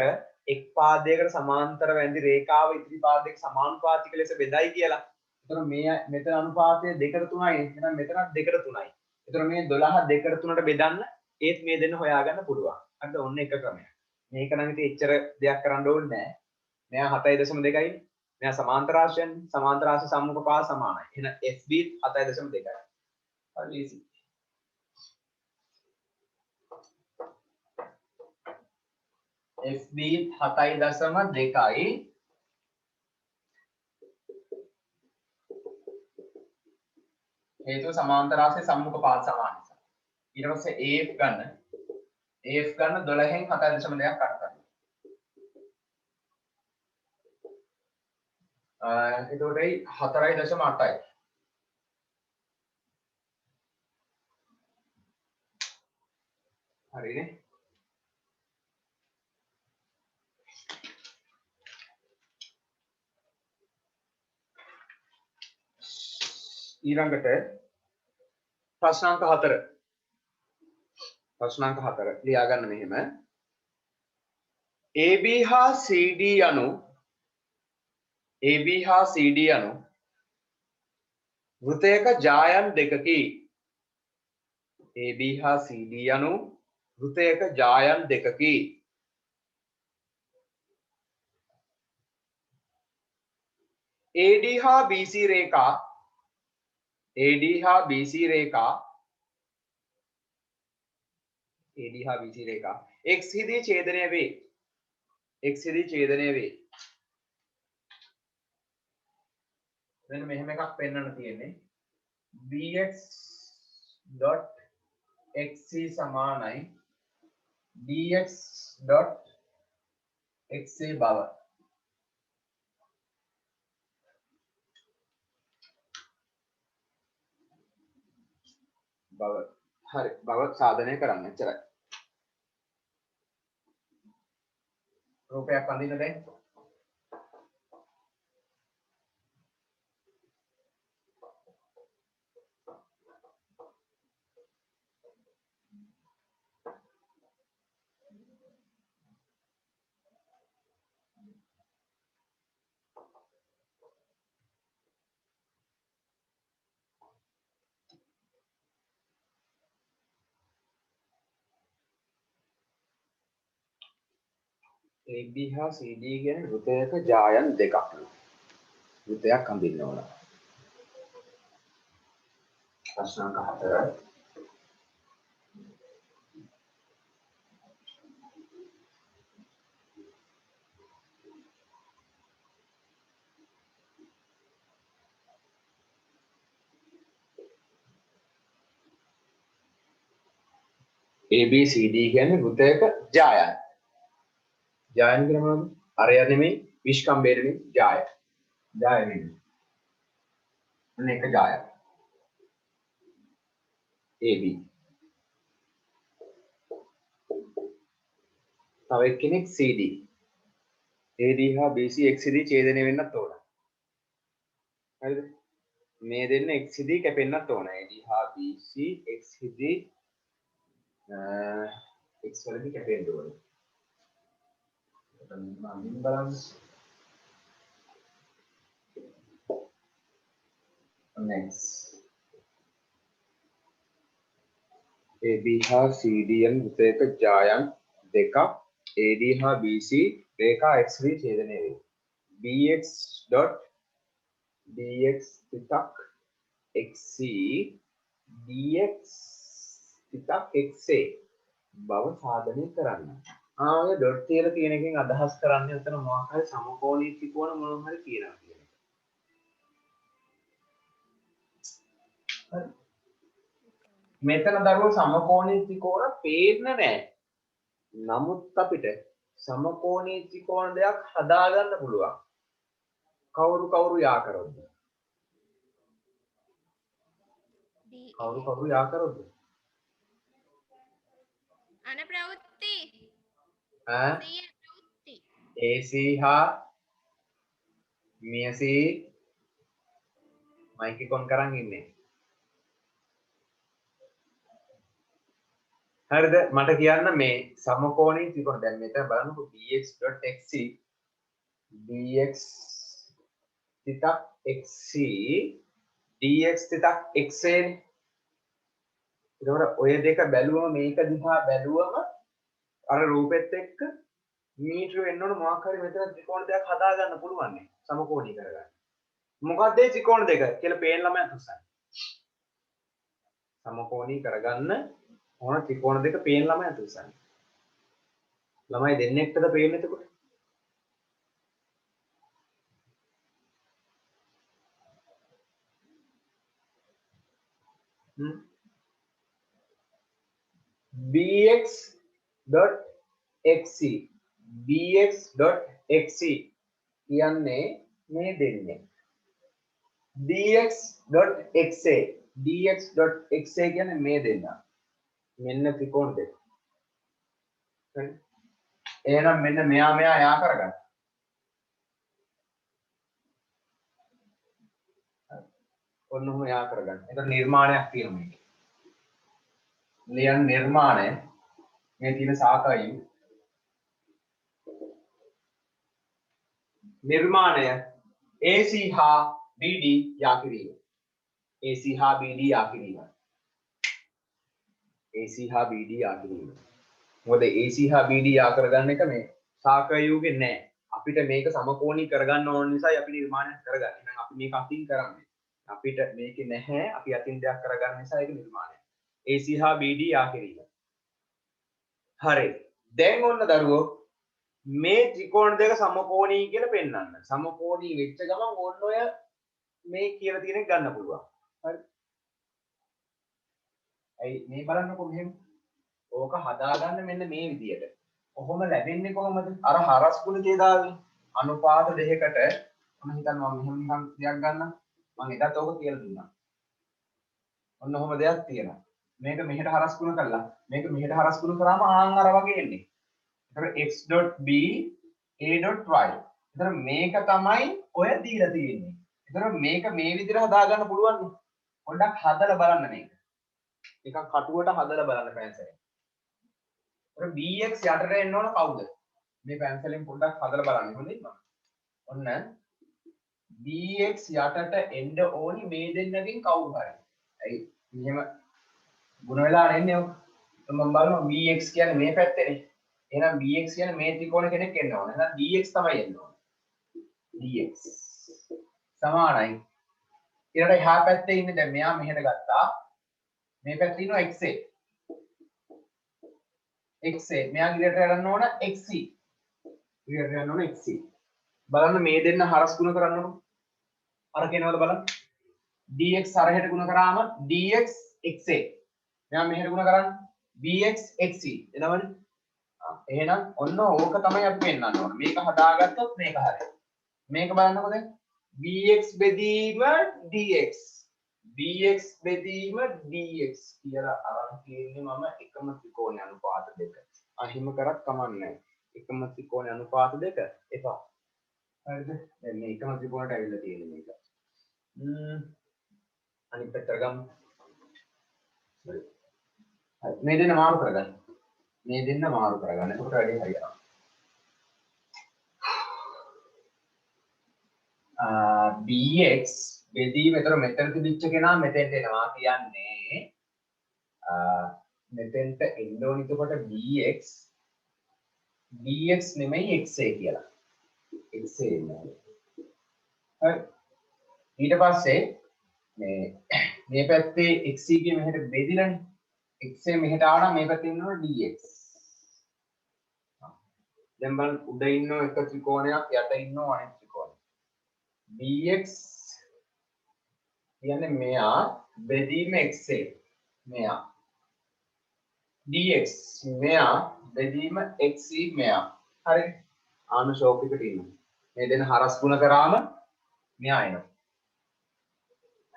එක් පාදයකට සමාන්තර වැඳි රේඛාව ඉදිරි පාදයක සමානුපාතික ලෙස බෙදයි කියලා. එතකොට මේ මෙතන අනුපාතය 2ට 3යි. එහෙනම් මෙතනත් 2ට 3යි. එතකොට මේ 12 2ට 3ට බෙදන්න ඒත් මේ දෙන්න හොයාගන්න පුළුවන්. අන්න ඔන්න එක ක්‍රමයක්. මේක නම් ඉතින් එච්චර දෙයක් කරන්න ඕනේ නැහැ. මෙයා 7.2යි. මෙයා සමාන්තර රාශියන් සමාන්තර රාශි සම්මුඛ පාද සමානයි. එහෙනම් FB 7.2යි. හරි ලේසි. FB 7.2යි හේතුව සමාන්තර රාශිය සම්මුඛ පාද සමාන නිසා. ඊට පස්සේ AF ගන්න 12න් 7.2ක් කඩ කරනවා. එතකොට 4.8යි. හරිනේ. ඊළඟට ප්‍රශ්නාංක 4 ලියා ගන්න මෙහෙම AB හා CD යනු වෘතයක ජායන් දෙකකි AB හා CD යනු වෘතයක ජායන් දෙකකි AD හා BC රේඛා X හිදී ඡේදනය වේ. මෙන්න මෙහෙම එකක් පෙන්වන්න තියෙන්නේ. bx.xc සමානයි dx.xc බව. හරි බව සාධනය කරන්න එච්චරයි. රූපයක් අඳින්න දැන් AB හා CD කියන වෘතයක ජායන් දෙකක්. වෘතයක් අඳින්න ඕන. ප්‍රශ්නාංක 4 ABCD කියන්නේ වෘතයක ජායන්. ජායන් කියන මොනවද? අරය නෙමෙයි, විස්කම්බේ නෙමෙයි, ජාය. ජාය නෙමෙයි. අන්න එක ජායක්. AB. තව එක්කෙනෙක් CD. AD හා BC XCD ඡේදනය වෙන්නත් ඕන. හරිද? මේ දෙන්න XCD කැපෙන්නත් ඕන. AD හා BC XCD X වලදී කැපෙන්න ඕනේ. next AB හා CDN වෘතයක ජායන් දෙකක් AD හා BC රේඛා XV ඡේදනය වේ. BX dot DX පිටක් XC DX පිටක් XA බව සාධනය කරන්න. ඔය ඩොට් තියලා තියෙන එකෙන් අදහස් කරන්නේ උතන මොකක් හරි සමකෝණී ත්‍රිකෝණ මොනවා හරි කියනවා කියන එක. හරි. මෙතන දරුවෝ සමකෝණී ත්‍රිකෝණ පේන්නේ නැහැ. නමුත් අපිට සමකෝණී ත්‍රිකෝණ දෙයක් හදාගන්න පුළුවන්. කවුරු යා කරොත්? කවුරු යා කරොත්? අන ප්‍රවෘත්ති AC හා මියසී මයික් එක ඔන් කරන් ඉන්නේ. හරිද? මට කියන්න මේ සමකෝණී ත්‍රිකෝණ දැන් මෙතන බලන්නකො dx.xc dx තිතක් xc dx තිතක් xa නේ. ඒතකොට ඔය දෙක බැලුවම මේක දිහා බැලුවම අර රූපෙත් එක්ක මීටර වෙන්න ඕන මොකක් හරි මෙතන ත්‍රිකෝණ දෙකක් හදා ගන්න පුළුවන් නේ සමකෝණී කරගන්න. මොකක්ද මේ ත්‍රිකෝණ දෙක කියලා පේන ළමයා තුසයි. සමකෝණී කරගන්න ඕන ත්‍රිකෝණ දෙක පේන ළමයා තුසයි. ළමයි දෙන්නෙක්ටද පේන්නේ එතකොට? bx.xc bx.xc කියන්නේ මේ දෙන්නේ. dx.xa dx.xa කියන්නේ මේ දෙන්න. මෙන්න ත්‍රිකෝණ දෙක. හරි. එහෙනම් මෙන්න මෙයා යා කරගන්න. ඔන්නම යා කරගන්න. ඒක නිර්මාණයක් තියෙනවා මේක. ලියන නිර්මාණය මේ තියෙන සාකයු නිර්මාණය AC හා BD යා කිරීම. AC හා BD යා කිරීම. AC හා BD යා කිරීම. මොකද AC හා BD යා කරගන්න එක මේ සාකයුගේ නෑ. අපිට මේක සමකෝණී කරගන්න ඕන නිසායි අපි නිර්මාණයක් කරගන්නේ. එහෙනම් අපි මේක අතින් කරන්නේ. අපිට මේකේ නැහැ. අපි අතින් දෙයක් කරගන්න නිසා ඒක නිර්මාණය. AC හා BD යා කිරීම. හරි. දැන් ඔන්න දරුවෝ මේ ත්‍රිකෝණ දෙක සමකෝණී කියලා පෙන්වන්න. සමකෝණී වෙච්ච ගමන් ඕන්න ඔය මේ කියලා තියෙන එක ගන්න පුළුවන්. හරි. ඇයි මේ බලන්නකො මෙහෙම. ඕක හදාගන්න මෙන්න මේ විදියට. කොහොම ලැබෙන්නේ කොහොමද? අර හරස් ගුණ තේදාවේ අනුපාත දෙකකට මම හිතනවා මෙහෙම නිකන් දෙයක් ගන්න. මම එදත් ඕක කියලා දුන්නා. ඔන්න ඔහොම දෙයක් තියෙනවා. මේක මෙහෙට හරස් ගුණ කරලා මේක මෙහෙට හරස් ගුණ කරාම ආන් අර වගේ එන්නේ. එතකොට x.b a.y. එතකොට මේක තමයි ඔය දීලා තියෙන්නේ. එතකොට මේක මේ විදිහට හදාගන්න පුළුවන් නේ. පොඩ්ඩක් හදලා බලන්න මේක. එකක් කටුවට හදලා බලන්න පැන්සලෙන්. එතකොට bx යටට එන්න ඕන කවුද? මේ පැන්සලෙන් පොඩ්ඩක් හදලා බලන්න. හොඳින්ම. ඔන්න bx යටට එන්න ඕනි මේ දෙන්නකින් කවුරු හරි. ඇයි මෙහෙම ගුණ වෙලා එන්නේ ඔක. මම බලනවා bx කියන්නේ මේ පැත්තේනේ. එහෙනම් bx කියන්නේ මේ ත්‍රිකෝණ කෙනෙක් එන්න ඕන. එහෙනම් dx තමයි එන්න ඕන. dx සමානයි. ඊළඟට එහා පැත්තේ ඉන්නේ දැන් මෙයා මෙහෙට ගත්තා. මේ පැත්තේ ඉන්නවා xa. xa මෙයා ගිරට යන්න ඕන xc. ගිරට යන්න ඕන xc. බලන්න මේ දෙන්න හරස් ගුණ කරන්නකො. අර කෙනවද බලන්න. dx අරහෙට ගුණ කරාම dx xa. මෙයා මෙහෙට ගුණ කරන්නේ bx xc. එනවනේ. එහෙනම් ඔන්න ඕක තමයි අපි පෙන්නන්න ඕන. මේක හදාගත්තොත් මේක හරියි. මේක බලන්නකො දැන් bx බෙදීම dx bx බෙදීම dx කියලා අරන් තියෙන්නේ මම එකම ත්‍රිකෝණ අනුපාත දෙක. අහිම කරත් කමන්නේ. එකම ත්‍රිකෝණ අනුපාත දෙක එපා. හරිද? දැන් මේ එකම ත්‍රිකෝණයට ඇවිල්ලා තියෙන්නේ මේක. අනිත් පැත්තට ගමු. හරි. මේ දෙන්න මාරු කරගන්න. මේ දෙන්න මාරු කරගන්න. එතකොට වැඩේ හරියනවා. bx බෙදීම එතන මෙතන තිබිච්ච කෙනා මෙතෙන්ට එනවා කියන්නේ මෙතෙන්ට එන්න ඕනි එතකොට bx නෙමෙයි xa කියලා. xa එනවා. හරි. ඊට පස්සේ මේ පැත්තේ xe ගේ මෙහෙට බෙදිලානේ. xa මෙහෙට ආවනම් මේ පැත්තේ ඉන්නවා dx. දැන් බලන්න උඩ ඉන්න එක ත්‍රිකෝණයක් යට ඉන්න අනෙක් ත්‍රිකෝණයක්. bx කියන්නේ මෙයා බෙදීම xa මෙයා. dx මෙයා බෙදීම xe මෙයා. හරි. ආන ෂෝක් එකට ඉන්නවා. මේ දෙන හරස් ගුණ කරාම මෙයා එනවා.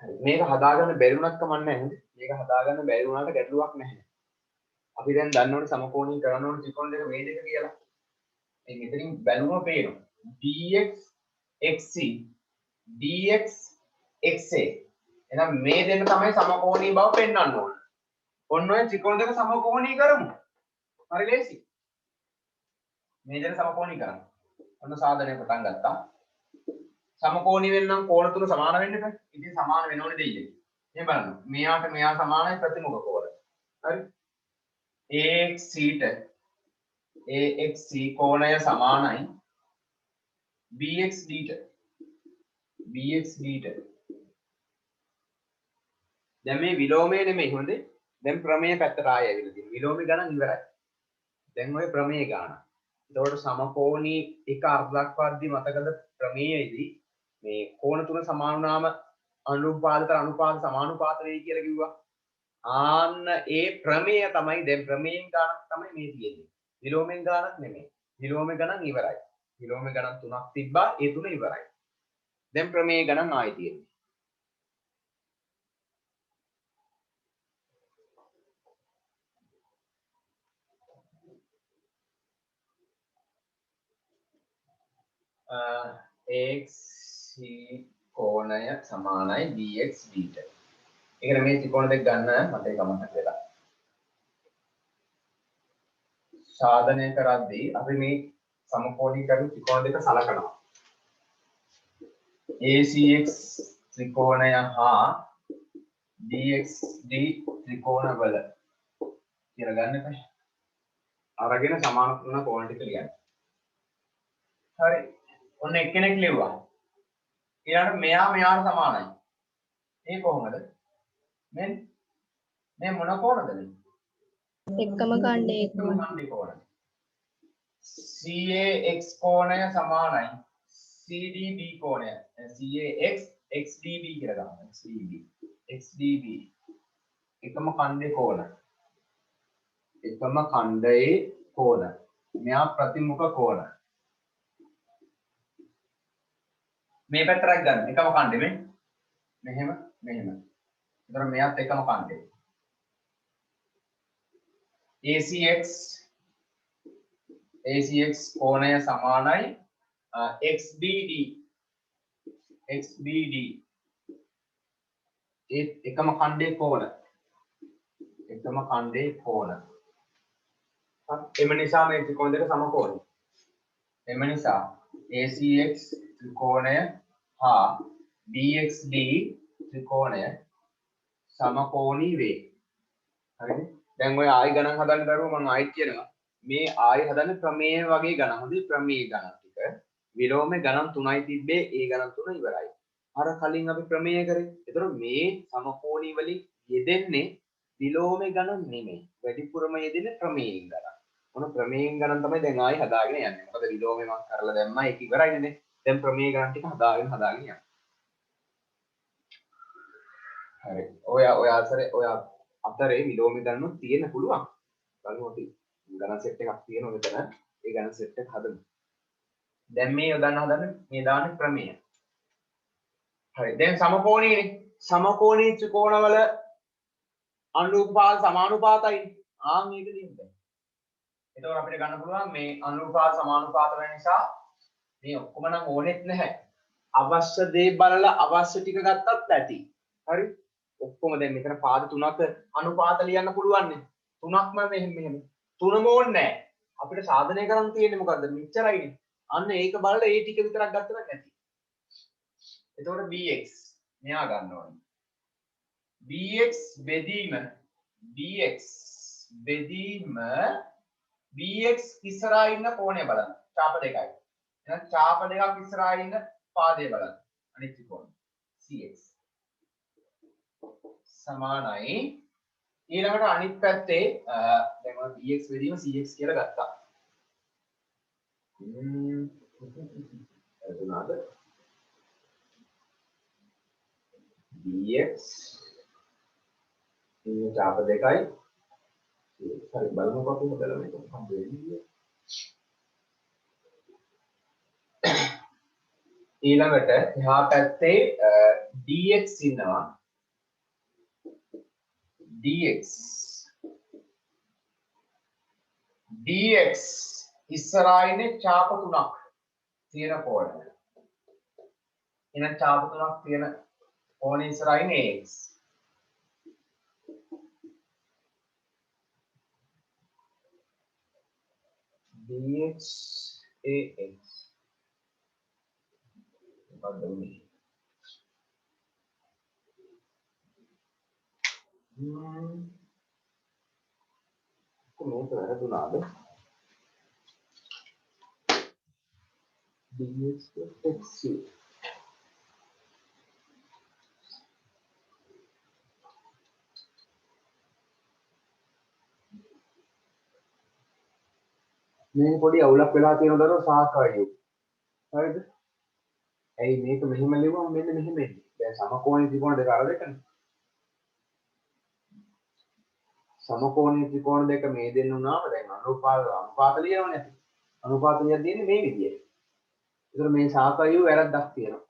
හරි. මේක හදාගන්න බැරි වුණත් කමක් නැහැ නේද? මේක හදාගන්න බැරි වුණාට ගැටලුවක් නැහැ. අපි දැන් දන්නවනේ සමකෝණී කරන්න ඕන ත්‍රිකෝණ දෙක මේ දෙක කියලා. මේ මෙතනින් බැලුවම පේනවා. dx xe dx xa. එහෙනම් මේ දෙන්න තමයි සමකෝණී බව පෙන්වන්න ඕන. ඔන්න ඔය ත්‍රිකෝණ දෙක සමකෝණී කරමු. හරි ලේසි. මේ දෙන්න සමකෝණී කරමු. ඔන්න සාධනය පටන් ගත්තා. සමකෝණී වෙන්නම් කෝණ තුන සමාන වෙන්න බෑ. ඉතින් සමාන වෙනෝනේ දෙයියනේ. මේ බලන්න. මෙයාට මෙයා සමානයි ප්‍රතිමුඛ කෝණ. හරි. AXC කෝණය සමානයි BXD දැන් මේ විලෝමය නෙමෙයි හොඳේ දැන් ප්‍රමේය පැත්තට ආයෙ ඇවිල්ලා තියෙනවා විලෝමේ ගණන් ඉවරයි දැන් ඔය ප්‍රමේය ගණන එතකොට සමකෝණී එක අර්ධක්වාදී මතකද ප්‍රමේයයේදී මේ කෝණ තුන සමාන වුණාම අනුපාතතර අනුපාත සමානුපාත වෙයි කියලා කිව්වා ආන්න ඒ ප්‍රමේය තමයි දැන් ප්‍රමේයෙන් ගණන් තමයි මේ තියෙන්නේ විලෝමෙන් ගණනක් නෙමෙයි. විලෝමේ ගණන් ඉවරයි. විලෝමේ ගණන් තුනක් තිබ්බා ඒ තුන ඉවරයි. දැන් ප්‍රමේය ගණන් ආයි තියෙන්නේ. AXC කෝණය සමානයි BX dt. ඒකට මේ ත්‍රිකෝණ දෙක ගන්න මට ඒක මතක වෙලා. සාධනය කරද්දී අපි මේ සමකෝණී කරු ත්‍රිකෝණ දෙක සලකනවා. ACX ත්‍රිකෝණය හා DXD ත්‍රිකෝණ වල කියලා ගන්න එපා. අරගෙන සමාන කරන කෝණ ටික ලියන්න. හරි. ඔන්න එක්කෙනෙක් ලිව්වා. ඊළඟට මෙයා මෙයාට සමානයි. මේ කොහොමද? මේ මොන කෝණද මේ? එකම ඛණ්ඩයේ කෝණ. CAX කෝණය සමානයි CDB කෝණය. CAX XDB කියලා ගන්න. XDB එකම ඛණ්ඩයේ කෝණ. එකම ඛණ්ඩයේ කෝණ. මෙයා ප්‍රතිමුඛ කෝණ. මේ පැත්තට ගන්න. එකම ඛණ්ඩෙ මෙහෙම. ඒතර මෙයාත් එකම ඛණ්ඩේ. ACX කෝණය සමානයි XDD ඒ එකම ඛණ්ඩේ කෝණ. එම නිසා මේ ත්‍රිකෝණ දෙක සමකෝණයි. එම නිසා ACX ත්‍රිකෝණය හා BXD ත්‍රිකෝණය සමකෝණී වේ. හරිද? දැන් ඔය ආයි ගණන් හදන්න දරුවෝ මම ආයි කියනවා. මේ ආයි හදන්න ප්‍රමේය වගේ ගණන්. හොඳයි ප්‍රමේය ගණන් ටික. විලෝමේ ගණන් 3යි තිබ්බේ. ඒ ගණන් 3 ඉවරයි. අර කලින් අපි ප්‍රමේය කරේ. ඒතර මේ සමකෝණී වලින් යෙදෙන්නේ විලෝමේ ගණන් නෙමෙයි. වැඩිපුරම යෙදෙන්නේ ප්‍රමේයෙන් ගණන්. මොන ප්‍රමේයෙන් ගණන් තමයි දැන් ආයි හදාගෙන යන්නේ. මොකද විලෝමේ මම කරලා දැම්මා. ඒක ඉවරයිනේ. දැන් ප්‍රමේය ගණන් ටික හදාගෙන යනවා. හරි. ඔය අතරේ විලෝමේ ගණන් තියෙන්න පුළුවන්. බලමු අපි ගණන් සෙට් එකක් තියෙනවා මෙතන. ඒ ගණන් සෙට් එක හදමු. දැන් මේ යොදන්න හදන්නේ මේ දාන්නේ ප්‍රමේය. හරි. දැන් සමකෝණීනේ. සමකෝණී ත්‍රිකෝණවල අනුපාත සමානුපාතයි. ආන් මේක දින්ද. එතකොට අපිට ගන්න පුළුවන් මේ අනුපාත සමානුපාත වෙන නිසා මේ ඔක්කොම නම් ඕනෙත් නැහැ. අවශ්‍ය දේ බලලා අවශ්‍ය ටික ගත්තත් ඇති. හරි. ඔක්කොම දැන් මෙතන පාද තුනක අනුපාත ලියන්න පුළුවන් නේ. තුනක්ම මෙහෙම. තුනම ඕනේ නැහැ. අපිට සාධනය කරන් තියෙන්නේ මොකද්ද? මෙච්චරයිනේ. අන්න ඒක බලලා ඒ ටික විතරක් ගත්තම නැති. එතකොට bx මෙයා ගන්න ඕනේ. bx බෙදීම bx ඉස්සරහා ඉන්න කෝණය බලන්න. චාප දෙකයි. එහෙනම් චාප දෙකක් ඉස්සරහා ඉන්න පාදය බලන්න. අනිත් ත්‍රිකෝණය cx සමානයි ඊළඟට අනිත් පැත්තේ දැන් මම bx බෙදීම cx කියලා ගත්තා. එතනද bx ඉන්න චාප දෙකයි හරි බලමුකෝ අපි හදලා මේක හම්බ වෙන්නේ. ඊළඟට එහා පැත්තේ dx ඉන්නවා. dx ඉස්සරහිනේ චාප තුනක් තියෙන කෝණය. එහෙනම් චාප තුනක් තියෙන කෝණය ඉස්සරහිනේ x. dx ax මොකක්ද උනේ? මේක වැරදුනාද? dx x මේ පොඩි අවුලක් වෙලා තියෙන දරෝ සාකච්ඡාවේ. හරිද? ඇයි මේක මෙහෙම ලියුවම මෙන්න මෙහෙම එන්නේ. දැන් සමකෝණී ත්‍රිකෝණ දෙක අර දෙකනේ. සමකෝණී ත්‍රිකෝණ දෙක මේ දෙන්න උනාම දැන් අනුපාත ලියනවනේ අපි. අනුපාත ලියක් දෙන්නේ මේ විදියට. ඒතර මේ සාකච්ඡාවේ වැරද්දක් තියෙනවා.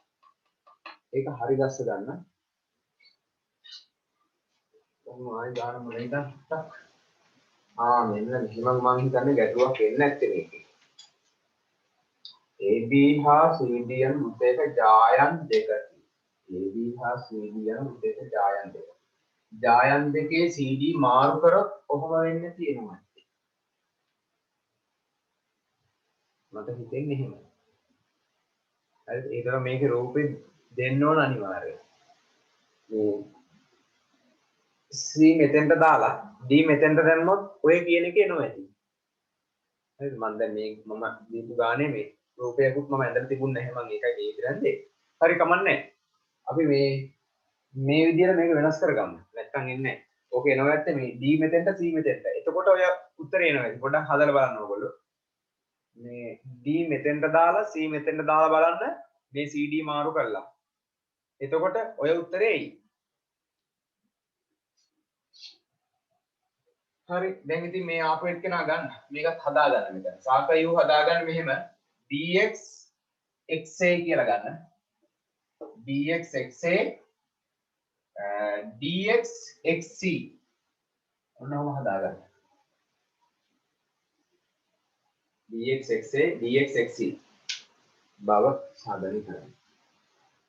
ඒක හරි ගස්ස ගන්න. කොහොම ආයි ගන්න මොලේ ගන්නත්. මෙන්න මෙහෙම මම හිතන්නේ ගැටලුවක් එන්නේ නැත්තේ මේකේ. AB හා CD යන මුතේක ජායන් දෙකකි. AB හා CD යන මුතේක ජායන් දෙක. ජායන් දෙකේ CD මාරු කරොත් කොහොම වෙන්නේ තියෙනවා. මට හිතෙන්නේ එහෙම. හරිද? ඒතර මේකේ රූපේ දෙන්න ඕන අනිවාර්යයෙන්. මේ C මෙතෙන්ට දාලා D මෙතෙන්ට දැම්මොත් ඔය කියන එක එනවා ඇති. හරිද? මම දැන් මේ මම දීපු ගානේ මේ රූපයකුත් මම ඇඳලා තිබුණ නැහැ මම ඒකයි මේ විතරන්නේ. හරි කමන්නේ. අපි මේ විදිහට මේක වෙනස් කරගමු. නැත්තම් එන්නේ නැහැ. ඕක එනවා ඇත්තේ මේ D මෙතෙන්ට C මෙතෙන්ට. එතකොට ඔය උත්තරේ එනවා ඇති. පොඩ්ඩක් හදලා බලන්න ඕගොල්ලෝ. මේ D මෙතෙන්ට දාලා C මෙතෙන්ට දාලා බලන්න මේ CD මාරු කරලා. එතකොට ඔය උත්තරේ එයි. හරි දැන් ඉතින් මේ ආපු එක්කෙනා ගන්න. මේකත් හදා ගන්න මෙතන. සාකයු හදා ගන්න මෙහෙම dx xa කියලා ගන්න. dx xa dx xc ඔන්නම හදා ගන්න. dx xa dx xc බව සාධනය කරන්න.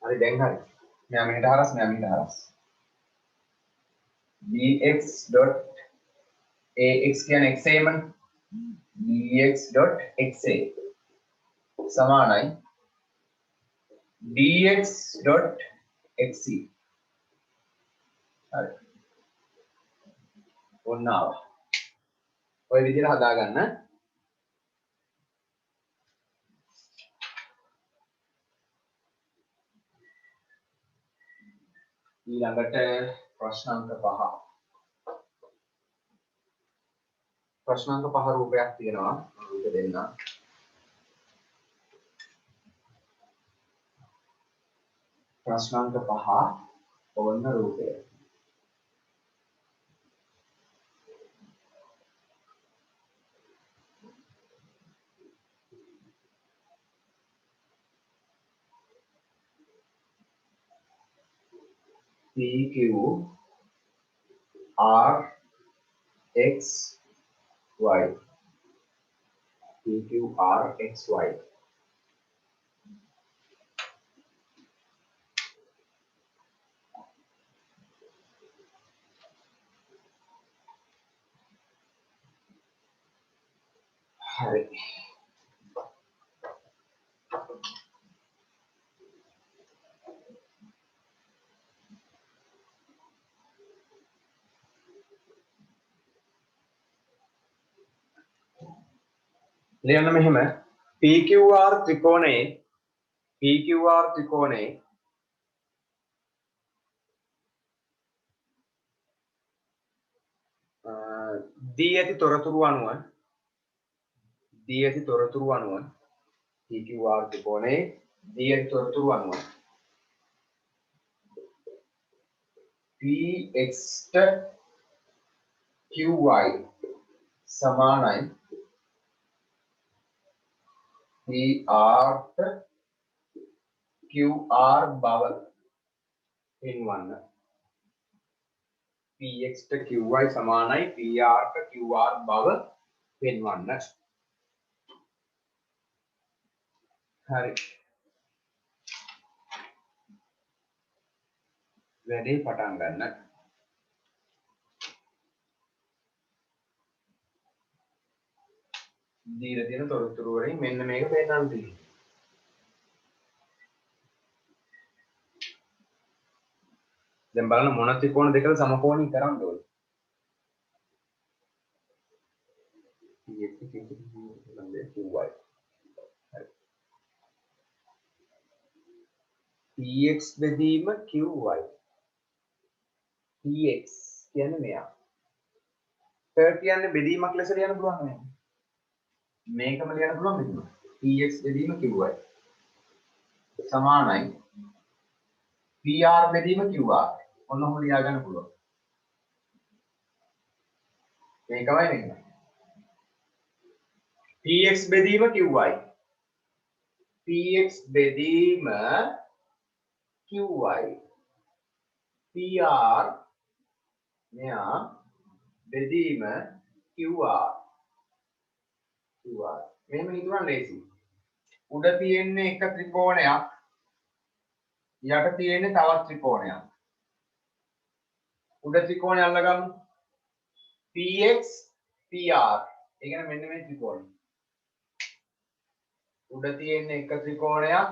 හරි දැන් හරි. මෙයා මෙහෙට හරස් මෙයා මෙහෙට හරස්. dx ax කියන්නේ xa මන් dx.xa සමානයි dx.xc හරි ඔන්න ආවා ඔය විදිහට හදාගන්න ඊළඟට ප්‍රශ්නාංක 5 ප්‍රශ්නාංක 5 රූපයක් තියෙනවා රූප දෙන්න ප්‍රශ්නාංක 5 ඕන්න රූපය PQ R X Y PQ R X Y හරි ලියන්න මෙහෙම PQR ත්‍රිකෝණයේ දී ඇති තොරතුරු අනුව PQR ත්‍රිකෝණයේ දී ඇති තොරතුරු අනුව Px ට Qy සමානයි PR ට QR බව පෙන්වන්න. Px ට Qy සමානයි PR ට QR බව පෙන්වන්න. හරි. වැඩේ පටන් ගන්න. දීලා තියෙන තොරතුරු වලින් මෙන්න මේක පෙන්නන්න තියෙනවා. දැන් බලන්න මොන ත්‍රිකෝණ දෙකද සමකෝණී කරන්න ඕනේ. Px බෙදීම Qy. Px කියන්නේ මෙයා. Per කියන්නේ බෙදීමක් ලෙස ලියන්න පුළුවන් නේද? මේකම ලියන්න පුළුවන් මෙන්න. Px බෙදීම Qy සමානයි PR බෙදීම QR. ඔන්න ඔහොම ලියා ගන්න පුළුවන්. මේකමයි මෙන්න. Px බෙදීම Qy. Px බෙදීම Qy. PR මෙයා බෙදීම QR. මෙහෙම හිතුවා ලේසි. උඩ තියෙන්නේ එක ත්‍රිකෝණයක්. යට තියෙන්නේ තවත් ත්‍රිකෝණයක්. උඩ ත්‍රිකෝණය අල්ලගමු. Px PR. ඒ කියන්නේ මෙන්න මේ ත්‍රිකෝණය. උඩ තියෙන්නේ එක ත්‍රිකෝණයක්.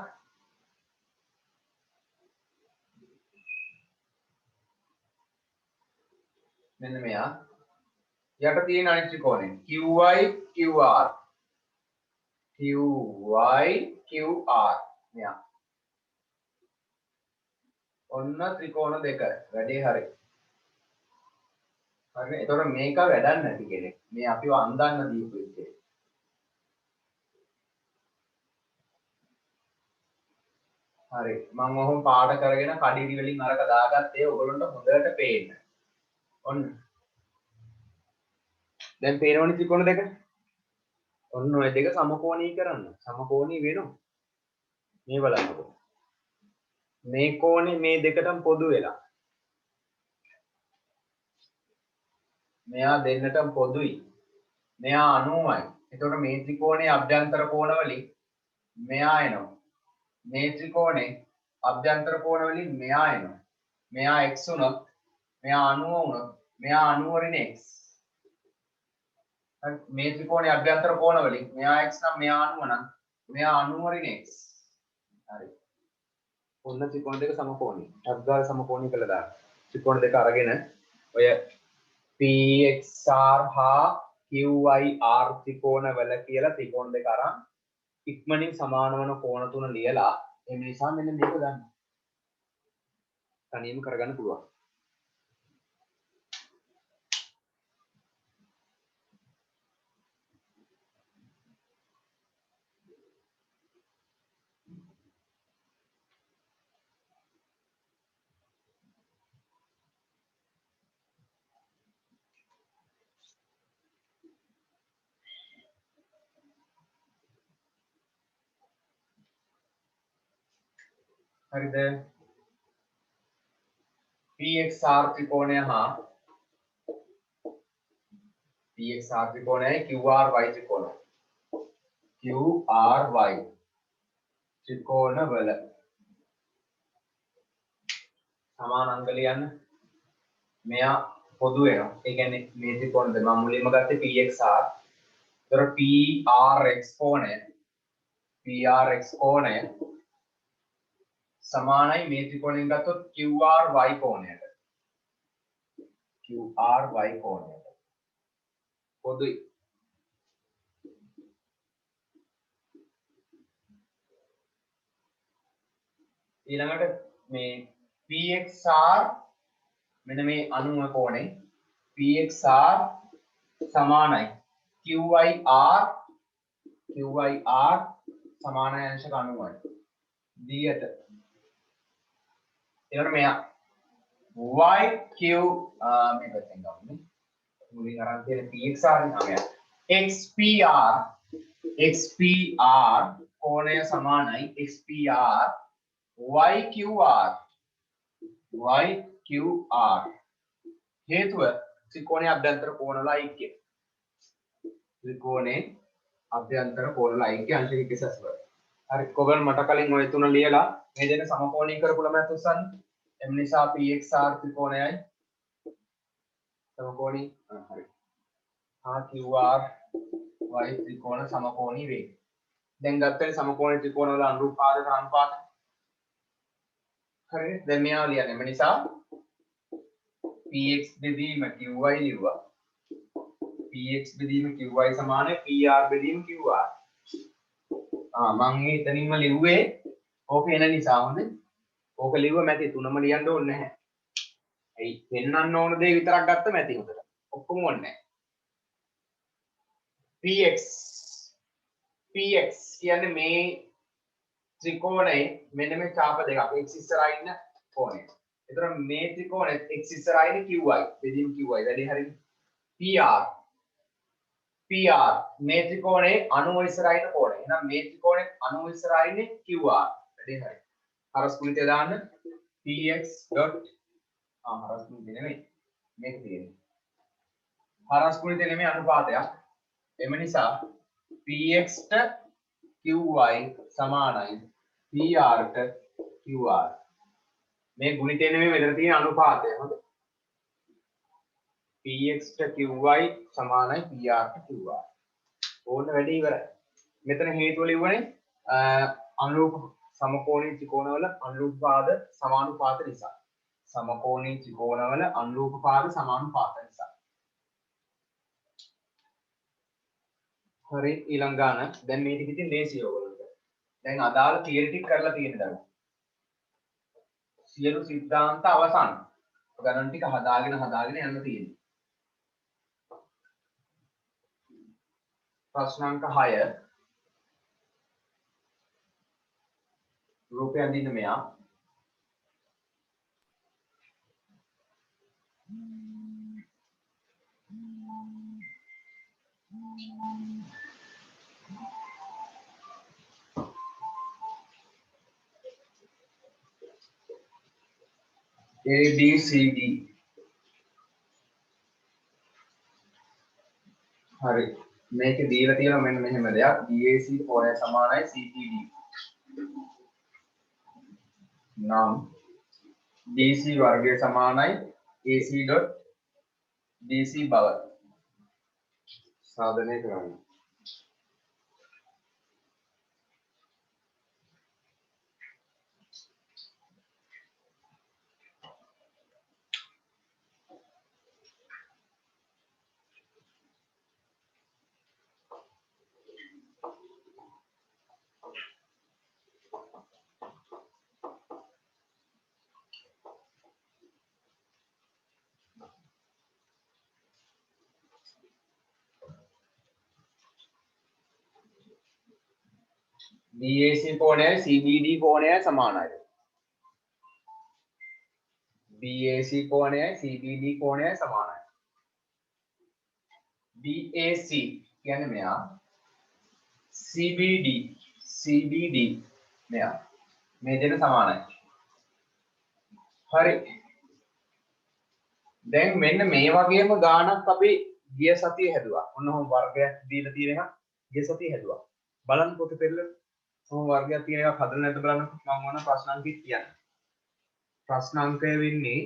මෙන්න මෙයා. යට තියෙන අනිත් ත්‍රිකෝණය Qy QR. මෙයා. ඔන්න ත්‍රිකෝණ දෙක. වැඩේ හරි. හරි. එතකොට මේක වැඩක් නැති කෙනෙක්. මේ අපිව අන්දන්න දීපු එකේ. හරි. මම ඔහොම පාඩ කරගෙන කඩිරි වලින් අරක දාගත්තේ ඔයගොල්ලන්ට හොඳට පේන්න. ඔන්න. දැන් පේනවනේ ත්‍රිකෝණ දෙක. ඔන්න ඔය දෙක සමකෝණී කරන්න. සමකෝණී වෙනවා. මේ බලන්නකෝ. මේ කෝණේ මේ දෙකටම පොදු වෙලා. මෙයා දෙන්නටම පොදුයි. මෙයා 90යි. එතකොට මේ ත්‍රිකෝණයේ අභ්‍යන්තර කෝණ වලින් මෙයා එනවා. මේ ත්‍රිකෝණේ අභ්‍යන්තර කෝණ වලින් මෙයා එනවා. මෙයා x උනොත් මෙයා 90 උනොත් මෙයා 90 රින් x. හරි. මේ ත්‍රිකෝණයේ අභ්‍යන්තර කෝණ වලින් මෙයා x නම් මෙයා 90 නම් මෙයා 90 රින් x. හරි. ඔන්න ත්‍රිකෝණ දෙක සමකෝණී. අද්ගාල සමකෝණී කළා දාන්න. ත්‍රිකෝණ දෙක අරගෙන ඔය PXR හා QYR ත්‍රිකෝණ වල කියලා ත්‍රිකෝණ දෙක අරන් ඉක්මනින් සමාන වන කෝණ තුන ලියලා ඒ නිසා මෙන්න මේක ගන්න. තනියම කරගන්න පුළුවන්. හරිද? PXR ත්‍රිකෝණය හා PXR ත්‍රිකෝණයයි QRY ත්‍රිකෝණය. QRY ත්‍රිකෝණ වල සමාන අංග ලියන්න. මෙයා පොදු වෙනවා. ඒ කියන්නේ මේ ත්‍රිකෝණ දෙක මම මුලින්ම ගත්තේ PXR. ඒතර PRX කෝණය සමානයි මේ ත්‍රිකෝණයෙන් ගත්තොත් QRY කෝණයට. QRY කෝණයට. පොදුයි. ඊළඟට මේ PXR මෙන්න මේ 90 කෝණේ PXR සමානයි QYR සමානයි අංශක 90යි. දියට ඊළඟට මෙයා YQ මේ පැත්තෙන් ගමු. මුලින් අරන් තියෙන PXR නමය. XPR කෝණය සමානයි XPR YQR හේතුව ත්‍රිකෝණයේ අභ්‍යන්තර කෝණ වල ඓක්‍ය. ත්‍රිකෝණයේ අභ්‍යන්තර කෝණ වල ඓක්‍ය අංශක 180. හරි කොගල් මට කලින් ඔය තුන ලියලා මේ දෙක සමකෝණී කරපු ළමයාත් උස්සන්න. එම් නිසා PXR ත්‍රිකෝණයයි සමකෝණී හරි. QR y ත්‍රිකෝණ සමකෝණී වේ. දැන් ගත්තේ සමකෝණී ත්‍රිකෝණ වල අනුරූප පාදක අනුපාත. හරි. දැන් මෙයා ලියන්නේ එම නිසා PX බෙදීම QY ලිව්වා. PX බෙදීම QY සමානයි PR බෙදීම QR. මම එතනින්ම ලිව්වේ ඕක එන නිසා හොඳේ. ඕක ලිව්ව මැති තුනම ලියන්න ඕනේ නැහැ. ඇයි පෙන්වන්න ඕන දේ විතරක් ගත්ත මැති හොඳට. ඔක්කොම ඕනේ නැහැ. PX කියන්නේ මේ ත්‍රිකෝණයේ මෙන්න මේ ඡාප දෙකක් x ඉස්සරහා ඉන්න කෝණය. ඒතර මේ ත්‍රිකෝණෙත් x ඉස්සරහා ඉන්න QY බෙදීම QY වැඩි හරියද? PR මේ ත්‍රිකෝණයේ 90 ඉස්සරහා ඉන්න කෝණය. එහෙනම් මේ ත්‍රිකෝණෙත් 90 ඉස්සරහා ඉන්නේ QR වැඩි හරිය. හරස් කුලිතේ දාන්න PX. හරස් කුලිතේ නෙමෙයි මේක තියෙන්නේ. හරස් කුලිතේ නෙමෙයි අනුපාතයක්. එම නිසා PX ට QY සමානයි PR ට QR. මේ ගුණිතේ නෙමෙයි මෙතන තියෙන අනුපාතය. හොඳයි. PX ට QY සමානයි PR ට QR. ඕන වැඩේ ඉවරයි. මෙතන හේතුව ලිව්වනේ අනුරූප සමකෝණී ත්‍රිකෝණවල අනුරූප පාද සමානුපාත නිසා. සමකෝණී ත්‍රිකෝණවල අනුරූප පාද සමානුපාත නිසා. හරි ඊළඟ ගාන දැන් මේ ටික ඉතින් ලේසියි ඔයගොල්ලන්ට. දැන් අදාළ තියරි ටික කරලා තියෙන දරුවෝ. සියලු සිද්ධාන්ත අවසන්. ගණන් ටික හදාගෙන යන්න තියෙනවා. ප්‍රශ්නාංක 6 රූපය අඳින්න මෙයා. ABCD හරි මේකේ දීලා තියෙනවා මෙන්න මෙහෙම දෙයක් BAC කෝණය සමානයි CPD නම් DC වර්ගය සමානයි AC.DC බව සාධනය කරන්න. BAC කෝණයයි CBD කෝණයයි සමානයි. BAC කෝණයයි CBD කෝණයයි සමානයි. BAC කියන්නේ මෙයා CBD මෙයා මේ දෙක සමානයි. හරි. දැන් මෙන්න මේ වගේම ගානක් අපි ගිය සතියේ හැදුවා. ඔන්නෝම වර්ගයක් දීලා තියෙන එක ගිය සතියේ හැදුවා. බලන්න පොතේ පෙරලා කොහොම වර්ගයක් තියෙන එකක් හදලා නැද්ද බලන්න. මම ඕන ප්‍රශ්නාංකෙ කියන්නේ. ප්‍රශ්නාංකය වෙන්නේ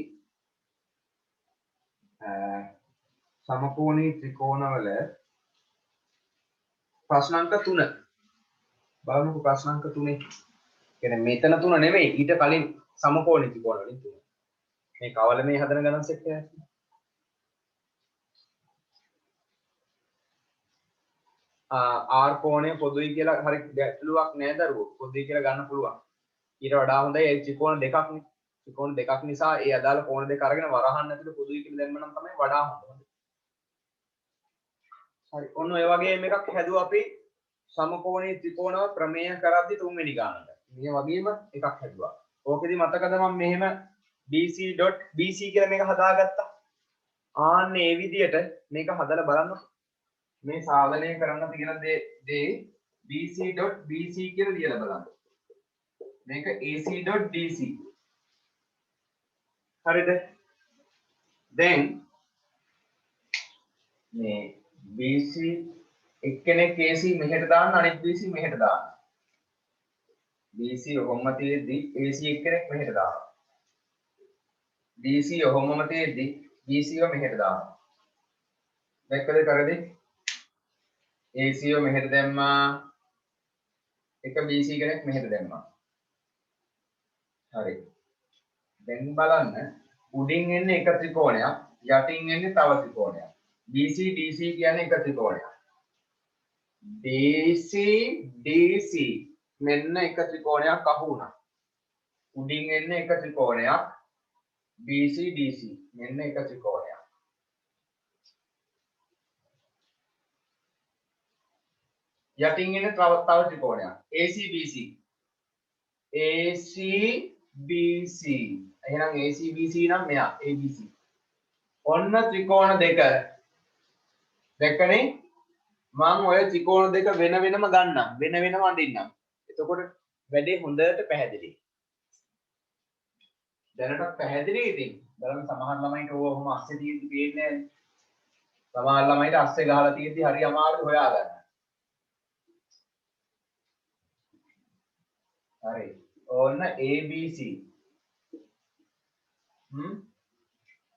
සමකෝණී ත්‍රිකෝණවල ප්‍රශ්නාංක 3. බලමුකෝ ප්‍රශ්නාංක 3. කියන්නේ මෙතන 3 නෙමෙයි ඊට කලින් සමකෝණී ත්‍රිකෝණ වලින් 3. මේ කවල මේ හදන ගණන් සෙට් එක. R කෝණය පොදුයි කියලා හරි ගැටලුවක් නෑ දරුවෝ. පොදුයි කියලා ගන්න පුළුවන්. ඊට වඩා හොඳයි ඒ ත්‍රිකෝණ දෙකක් නේ. ත්‍රිකෝණ දෙකක් නිසා ඒ අදාළ කෝණ දෙක අරගෙන වරහන් ඇතුලේ පොදුයි කියලා දැම්ම නම් තමයි වඩා හොඳ. හරි. ඔන්න ඔය වගේ මේකක් හැදුවා අපි සමකෝණී ත්‍රිකෝණව ප්‍රමේය කරද්දි තුන්වෙනි ගානට. මේ වගේම එකක් හැදුවා. ඕකෙදි මතකද මම මෙහෙම bc.bc කියලා මේක හදාගත්තා. ආන්න ඒ විදියට මේක හදලා බලන්න. මේ සාධනය කරන්න තියෙන දේ bc.bc කියලා ලියලා බලන්න. මේක ac.dc. හරිද? then මේ bc එක්කෙනෙක් AC මෙහෙට දාන්න අනිත් BC මෙහෙට දාන්න. BC ඔහොම තියෙද්දි AC එක්කෙනෙක් මෙහෙට දානවා. BC ඔහොමම තියෙද්දි BC ව මෙහෙට දානවා. දැක්කද කරදී? AC ව මෙහෙට දැම්මා. එක BC කෙනෙක් මෙහෙට දැම්මා. හරි. දැන් බලන්න උඩින් එන්නේ එක ත්‍රිකෝණයක්, යටින් එන්නේ තව ත්‍රිකෝණයක්. BC DC කියන්නේ එක ත්‍රිකෝණයක්. DC DC මෙන්න එක ත්‍රිකෝණයක් අහු වුණා. උඩින් එන්නේ එක ත්‍රිකෝණයක් BC DC මෙන්න එක ත්‍රිකෝණයක්. යටින් එන්නේ තව ත්‍රිකෝණයක් AC BC AC BC. එහෙනම් AC BC නම් මෙයා ABC. ඔන්න ත්‍රිකෝණ දෙක දැක්කනේ? මම ඔය ත්‍රිකෝණ දෙක වෙන වෙනම ගන්නම් වෙන වෙනම අඳින්නම්. එතකොට වැඩේ හොඳට පැහැදිලි. දැනට පැහැදිලි ඉතින්. බලන්න සමහර ළමයින්ට ඕවම අස්සේ තියෙද්දි පේන්නේ නැහැ. සමහර ළමයින්ට අස්සේ ගහලා තියෙද්දි හරි අමාරුයි හොයාගන්න. හරි. ඕන්න ABC.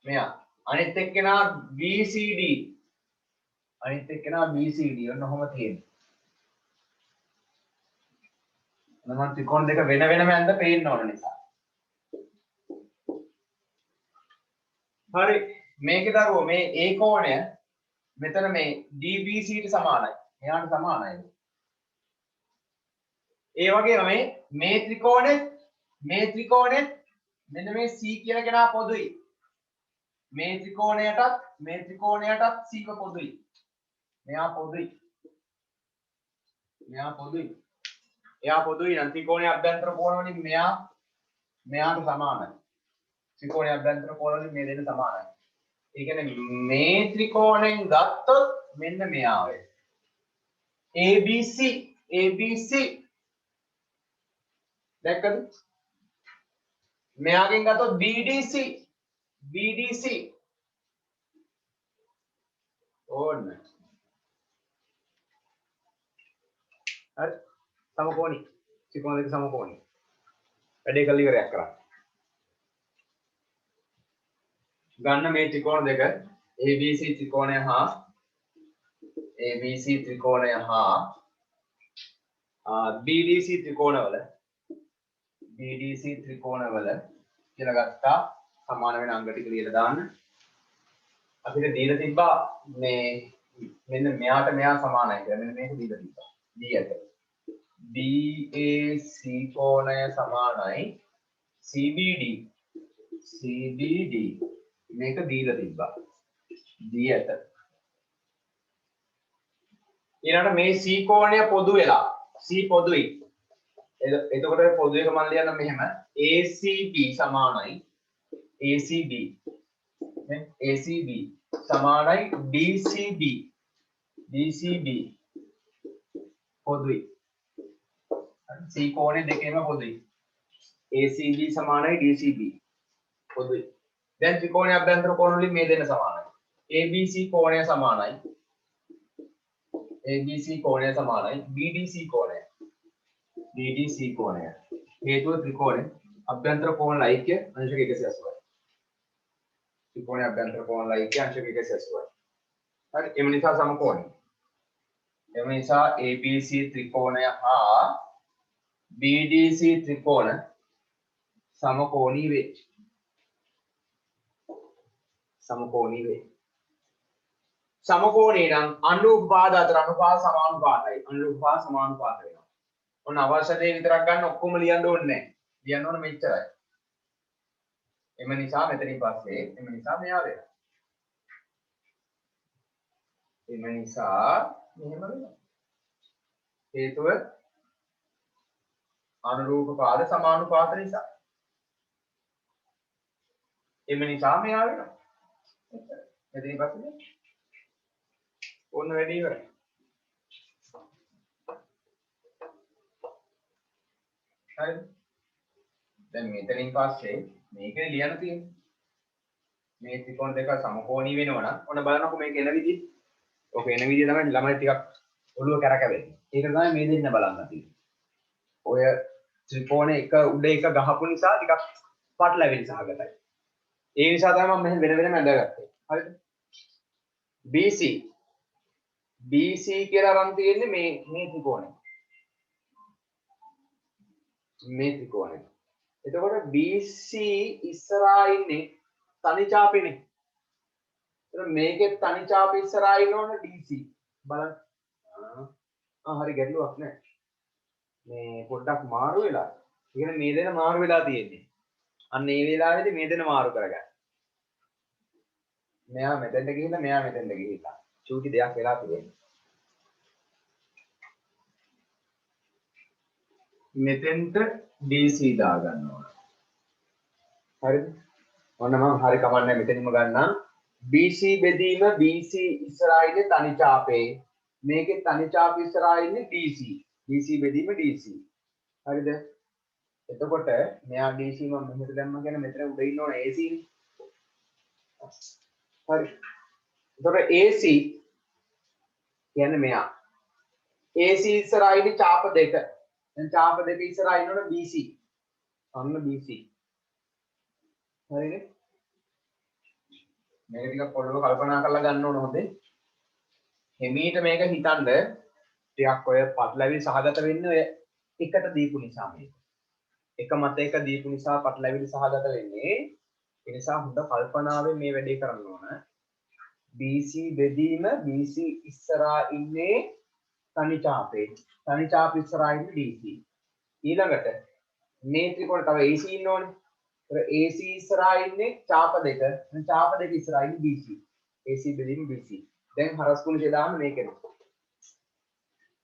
මෙයා අනිත් එක්කෙනා BCD. අනිත් එක්කෙනා BCD ඔන්න ඔහොම තියෙනවා. මම ත්‍රිකෝණ දෙක වෙන වෙනම යන්න පේන්න ඕන නිසා. හරි මේකේ දරුවෝ මේ A කෝණය මෙතන මේ DBC ට සමානයි. එයාට සමානයි. ඒ වගේම මේ ත්‍රිකෝණෙ මෙන්න මේ C කියන කෙනා පොදුයි. මේ ත්‍රිකෝණයටත් C පොදුයි. මෙයා පොදුයි. එයා පොදුයි නම් ත්‍රිකෝණයේ අභ්‍යන්තර කෝණ වලින් මෙයාට සමානයි. ත්‍රිකෝණයේ අභ්‍යන්තර කෝණ වලින් මේ දෙන්න සමානයි. ඒ කියන්නේ මේ ත්‍රිකෝණයෙන් ගත්තොත් මෙන්න මෙයා වෙයි. ABC දැක්කද? මෙයාගෙන් ගත්තොත් BDC ඕන්න. හරි සමකෝණී ත්‍රිකෝණ දෙක සමකෝණී. වැඩේ කළ ඉවරයක් කරන්න. ගන්න මේ ත්‍රිකෝණ දෙක ABC ත්‍රිකෝණය හා BDC ත්‍රිකෝණවල කියලා ගත්තා. සමාන වෙන අංග ටික ලියලා දාන්න. අපිට දීලා තිබ්බා මේ මෙන්න මෙයාට මෙයා සමානයි කියලා. මෙන්න මේක දීලා තිබ්බා. D එක. BAC කෝණය සමානයි CBD මේක දීලා තිබ්බා. D එක. ඊළඟට මේ C කෝණය පොදු වෙලා C පොදුයි. එතකොට පොදු එක මම ලියන්න මෙහෙම ACB සමානයි ACB සමානයි DCB පොදුයි. C කෝණය දෙකේම පොදුයි. ACB සමානයි DCB පොදුයි. දැන් ත්‍රිකෝණයේ අභ්‍යන්තර කෝණ වලින් මේ දෙන්න සමානයි. ABC කෝණය සමානයි BDC කෝණය. හේතුව ත්‍රිකෝණය අභ්‍යන්තර කෝණ ලයික්‍ය අංශක 180යි. ත්‍රිකෝණයේ අභ්‍යන්තර කෝණ ලයික්‍ය අංශක 180යි. හරි එම නිසා සමකෝණයි. එම නිසා ABC ත්‍රිකෝණය හා BDC ත්‍රිකෝණ සමකෝණී වේ. සමකෝණී නම් අනුපාත අතර අනුපාත සමානුපාතයි. අනුපාත සමානුපාත වෙනවා. ඔන්න අවශ්‍ය දේ විතරක් ගන්න ඔක්කොම ලියන්න ඕනේ නැහැ. ලියන්න ඕන මෙච්චරයි. එම නිසා මෙතනින් පස්සේ එම නිසා මෙයා වෙනවා. එම නිසා මෙහෙම වෙනවා. හේතුව අනුරූප පාද සමානුපාත නිසා. එම නිසා මෙයා වෙනවා. මෙතනින් පස්සේ ඕන වැඩි ඉවරයි. හරිද? දැන් මෙතනින් පස්සේ මේකේ ලියන්න තියෙන්නේ. මේ ත්‍රිකෝණ දෙක සමකෝණී වෙනවා නම් ඔන්න බලන්නකො මේක එන විදිහ. ඔක එන විදිහ තමයි ළමයි ටිකක් ඔළුව කරකැවෙන්නේ. ඒක තමයි මේ දෙන්න බලන්න තියෙන්නේ. ඔය ත්‍රිකෝණේ එක උඩ එක ගහපු නිසා ටිකක් පටලැවිලි සහගතයි. ඒ නිසා තමයි මම මෙහෙම වෙන වෙනම ඇඳගත්තේ. හරිද? BC BC කියලා අරන් තියෙන්නේ මේ ත්‍රිකෝණය. මේ ත්‍රිකෝණය. එතකොට BC ඉස්සරහා ඉන්නේ තනි චාපේනේ. එතකොට මේකේ තනි චාපේ ඉස්සරහා ඉන්නවනේ DC. බලන්න. හරි ගැටලුවක් නැහැ. මේ පොඩ්ඩක් මාරු වෙලා. ඉතින් මේ දෙන මාරු වෙලා තියෙන්නේ. අන්න ඒ වෙලාවේදී මේ දෙන මාරු කරගන්න. මෙයා මෙතෙන්ට ගිහිල්ලා මෙයා මෙතෙන්ට ගිහිල්ලා. චූටි දෙයක් වෙලා තියෙන්නේ. මෙතෙන්ට DC දා ගන්න ඕන. හරිද? ඔන්න මම හරි කමන්නේ මෙතනින්ම ගන්නම්. BC බෙදීම BC ඉස්සරහා ඉන්නේ තනි චාපේ. මේකේ තනි චාප ඉස්සරහා ඉන්නේ DC. DC බෙදීම DC. හරිද? එතකොට මෙයා DC මම මෙහෙට දැම්ම කියන්නේ මෙතන උඩ ඉන්න ඕන AC නේ. හරි. එතකොට AC කියන්නේ මෙයා. AC ඉස්සරහා ඉන්නේ චාප දෙක. දැන් චාප දෙක ඉස්සරහා ඉන්නවනේ BC. අන්න BC. හරිනේ? මේක ටිකක් පොළව කල්පනා කරලා ගන්න ඕන හොඳේ. හිමීට මේක හිතන්න ටිකක් ඔය පටලැවිලි සහගත වෙන්නේ ඔය එකට දීපු නිසා මේක. එක මත එක දීපු නිසා පටලැවිලි සහගත වෙන්නේ. ඒ නිසා හොඳ කල්පනාවෙන් මේ වැඩේ කරන්න ඕන. BC බෙදීම BC ඉස්සරහා ඉන්නේ තනි චාපේ. තනි චාප ඉස්සරහා ඉන්නේ DC. ඊළඟට මේ ත්‍රිකෝණ තව AC ඉන්න ඕනේ. ඒක AC ඉස්සරහා ඉන්නේ චාප දෙක. දැන් චාප දෙක ඉස්සරහා ඉන්නේ BC. AC බෙදීම BC. දැන් හරස් කුණේ දාන්න මේකෙද.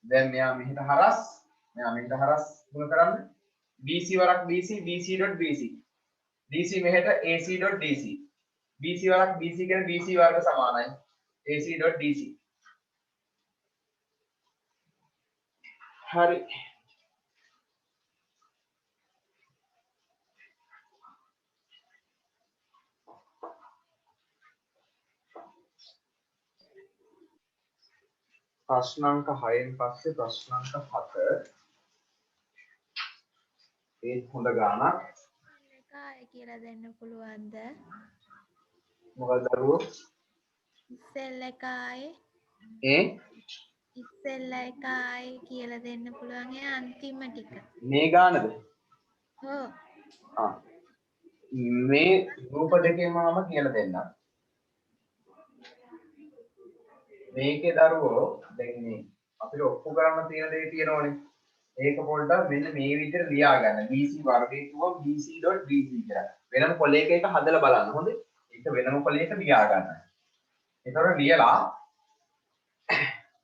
දැන් මෙයා මෙහෙට හරස්, මෙයා මෙහෙට හරස් ගුණ කරන්න. BC වරක් BC, BC.BC. DC මෙහෙට AC.DC. BC වරක් BC කියන්නේ BC වර්ග සමානයි. AC.DC. හරි. ප්‍රශ්න අංක 6න් පස්සේ ප්‍රශ්න අංක 7 ඒ හොඳ ගානක්. කාය කියලා දෙන්න පුළුවන්ද? මොකද දරුවෝ? ඉස්සෙල්ල කායේ ඉස්සෙල්ල කායේ කියලා දෙන්න පුළුවන් ඒ අන්තිම ටික. මේ ගානද? ඔව්. මේ රූප දෙකේම මම කියලා දෙන්නම්. මේකේ දරුවෝ දැන් මේ අපිට ඔප්පු කරන්න තියෙන දේ තියෙනවනේ. ඒක පොඩ්ඩක් මෙන්න මේ විදිහට ලියා ගන්න. BC වර්ගය කිව්වම BC.BC කියලා. වෙනම කොලයක එක හදලා බලන්න. හොඳේ. ඒක වෙනම කොලයක ලියා ගන්න. ඒතර ලියලා